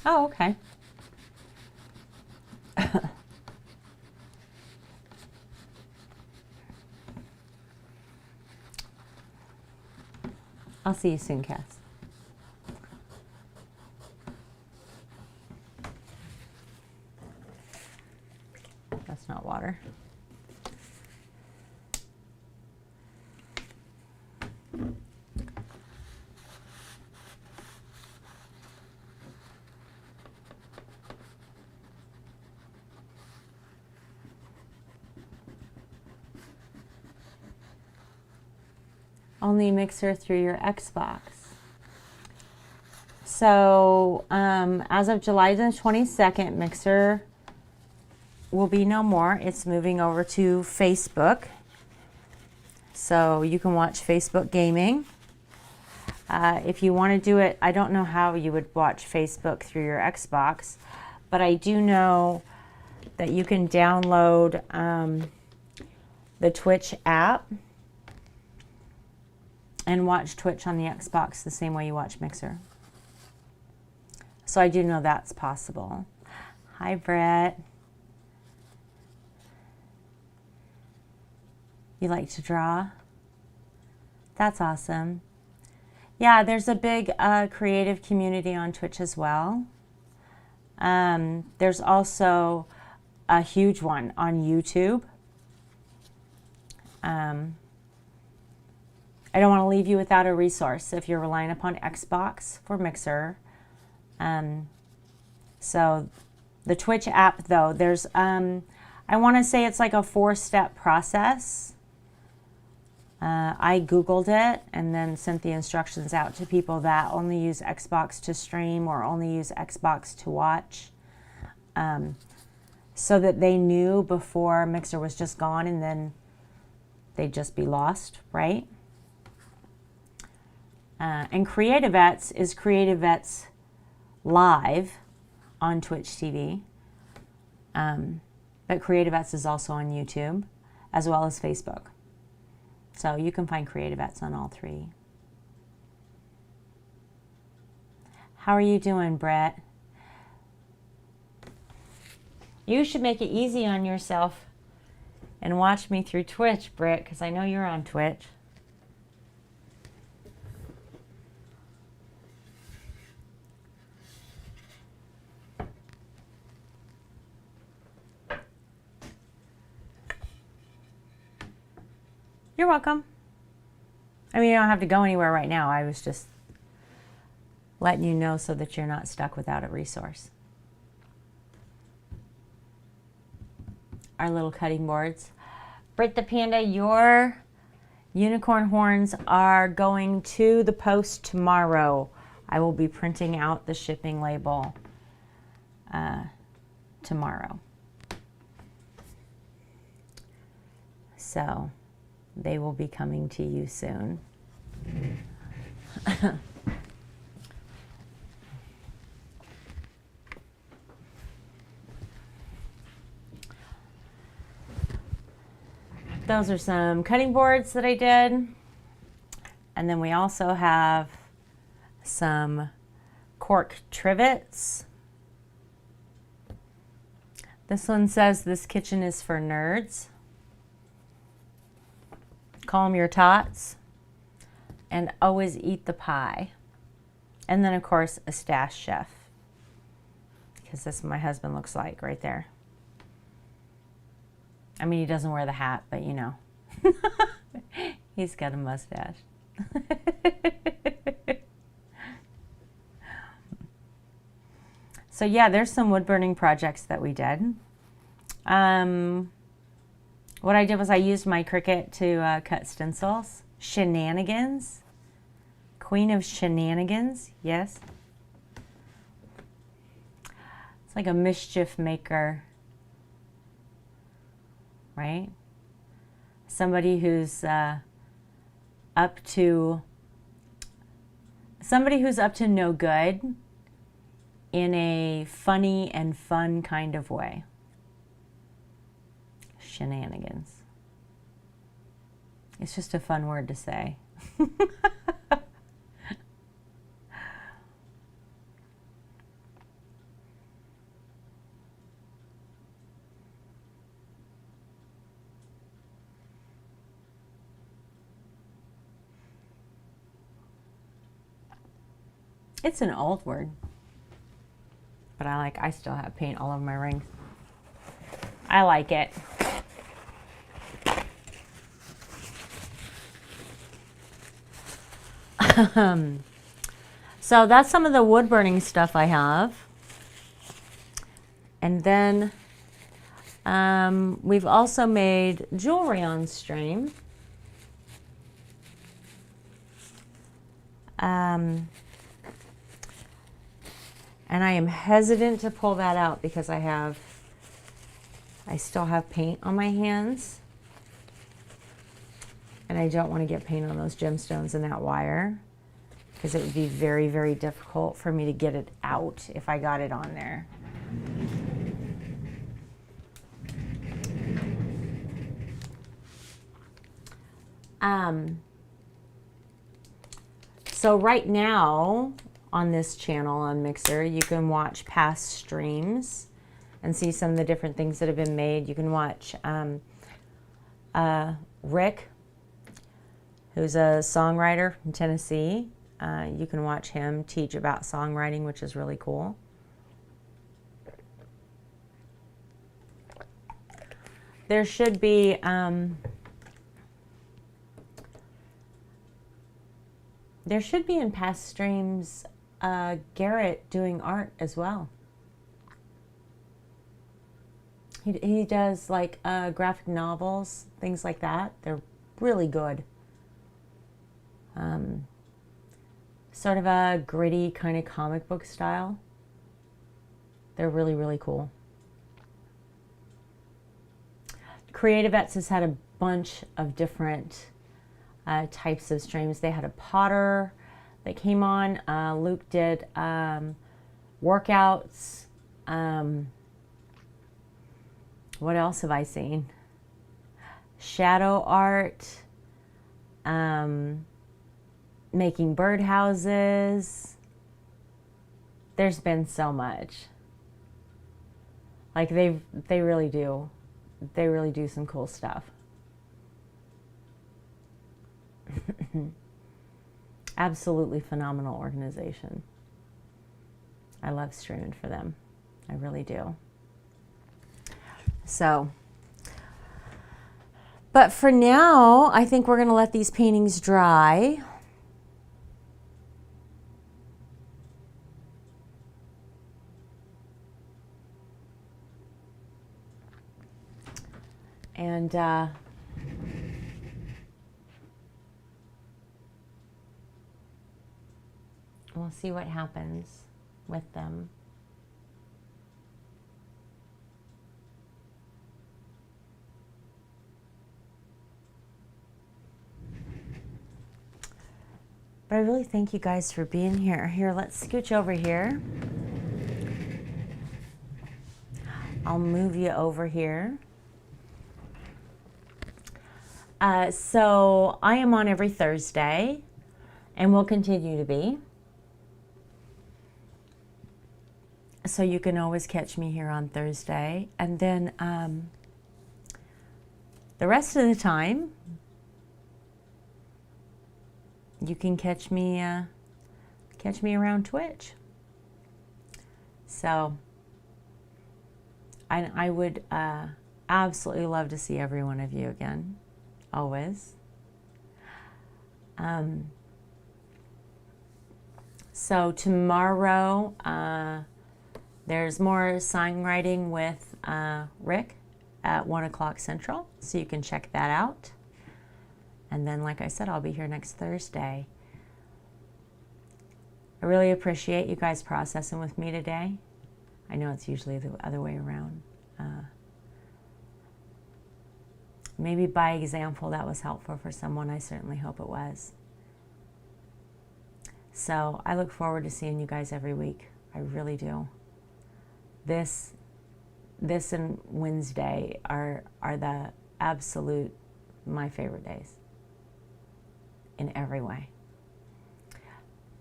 Oh, okay. I'll see you soon, Cass. pour. Only mixer through your Xbox. So as of July the 22nd, Mixer will be no more. It's moving over to Facebook. So you can watch Facebook gaming. If you want to do it, I don't know how you would watch Facebook through your Xbox, but I do know that you can download the Twitch app and watch Twitch on the Xbox the same way you watch Mixer. So I do know that's possible. Hi, Brett. You like to draw? That's awesome. Yeah, there's a big creative community on Twitch as well. There's also a huge one on YouTube. I don't want to leave you without a resource if you're relying upon Xbox for Mixer. So the Twitch app, though, there's, I want to say it's like a 4-step process. I Googled it and then sent the instructions out to people that only use Xbox to stream or only use Xbox to watch, so that they knew before Mixer was just gone and then they'd just be lost, right? And CreatiVets is CreatiVets Live on Twitch TV. But CreatiVets is also on YouTube as well as Facebook. So you can find CreatiVets on all three. How are you doing, Brett? You should make it easy on yourself and watch me through Twitch, Brett, because I know you're on Twitch. You're welcome. I mean, you don't have to go anywhere right now. I was just letting you know so that you're not stuck without a resource. Our little cutting boards. Britt the Panda, your unicorn horns are going to the post tomorrow. I will be printing out the shipping label tomorrow. So they will be coming to you soon. Those are some cutting boards that I did. And then we also have some cork trivets. This one says, "This kitchen is for nerds. Call them your tots, and always eat the pie." And then, of course, a stash chef, because that's what my husband looks like right there. I mean, he doesn't wear the hat, but you know, he's got a mustache. So yeah, there's some wood burning projects that we did. What I did was I used my Cricut to cut stencils. Shenanigans. Queen of Shenanigans, yes. It's like a mischief maker, right? Somebody who's up to no good in a funny and fun kind of way. Shenanigans. It's just a fun word to say. It's an old word, but I still have paint all over my rings. I like it. So that's some of the wood burning stuff I have. And then we've also made jewelry on stream. And I am hesitant to pull that out because I still have paint on my hands. And I don't want to get paint on those gemstones and that wire, because it would be very, very difficult for me to get it out if I got it on there. So right now on this channel on Mixer, you can watch past streams and see some of the different things that have been made. You can watch Rick, who's a songwriter from Tennessee. You can watch him teach about songwriting, which is really cool. There should be in past streams Garrett doing art as well. He does like graphic novels, things like that. They're really good. Sort of a gritty kind of comic book style. They're really, really cool. CreatiVets has had a bunch of different types of streams. They had a potter that came on. Luke did workouts. What else have I seen? Shadow art. Making birdhouses. There's been so much. Like they really do. They really do some cool stuff. Absolutely phenomenal organization. I love streaming for them. I really do. So, but for now, I think we're going to let these paintings dry. And we'll see what happens with them. But I really thank you guys for being here. Here, let's scooch over here. I'll move you over here. So I am on every Thursday, and will continue to be. So you can always catch me here on Thursday. And then the rest of the time, you can catch me around Twitch. So I would absolutely love to see every one of you again, always. So tomorrow, there's more songwriting with Rick at 1 o'clock Central, so you can check that out. And then, like I said, I'll be here next Thursday. I really appreciate you guys processing with me today. I know it's usually the other way around. Maybe by example that was helpful for someone. I certainly hope it was. So I look forward to seeing you guys every week. I really do. This and Wednesday are the absolute my favorite days in every way.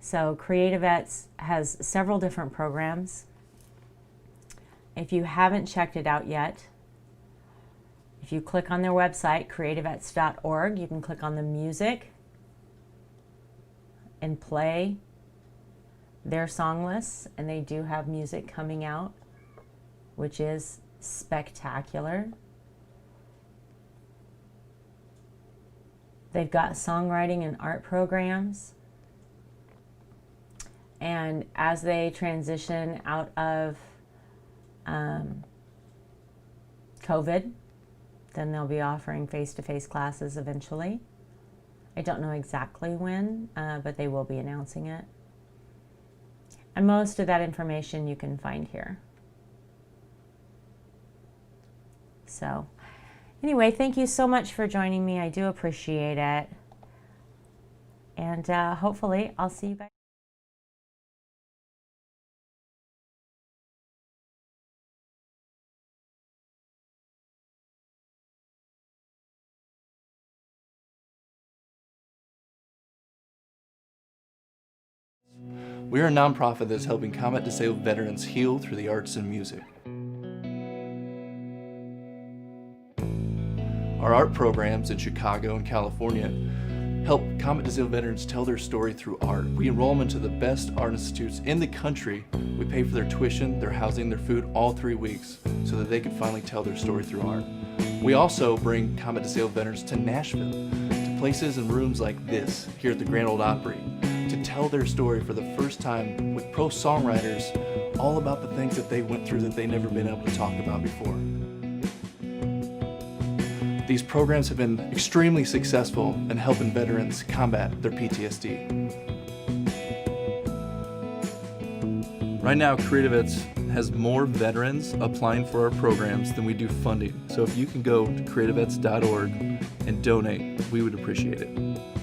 So CreatiVets has several different programs. If you haven't checked it out yet, if you click on their website, creativets.org, you can click on the music and play their song lists, and they do have music coming out, which is spectacular. They've got songwriting and art programs. And as they transition out of COVID, then they'll be offering face-to-face classes eventually. I don't know exactly when, but they will be announcing it. And most of that information you can find here. So anyway, thank you so much for joining me. I do appreciate it. And hopefully I'll see you back. We are a nonprofit that is helping combat disabled veterans heal through the arts and music. Our art programs in Chicago and California help combat disabled veterans tell their story through art. We enroll them into the best art institutes in the country. We pay for their tuition, their housing, their food all 3 weeks so that they can finally tell their story through art. We also bring combat disabled veterans to Nashville, to places and rooms like this here at the Grand Ole Opry, to tell their story for the first time with pro songwriters all about the things that they went through that they've never been able to talk about before. These programs have been extremely successful in helping veterans combat their PTSD. Right now, CreatiVets has more veterans applying for our programs than we do funding. So if you can go to creativets.org and donate, we would appreciate it.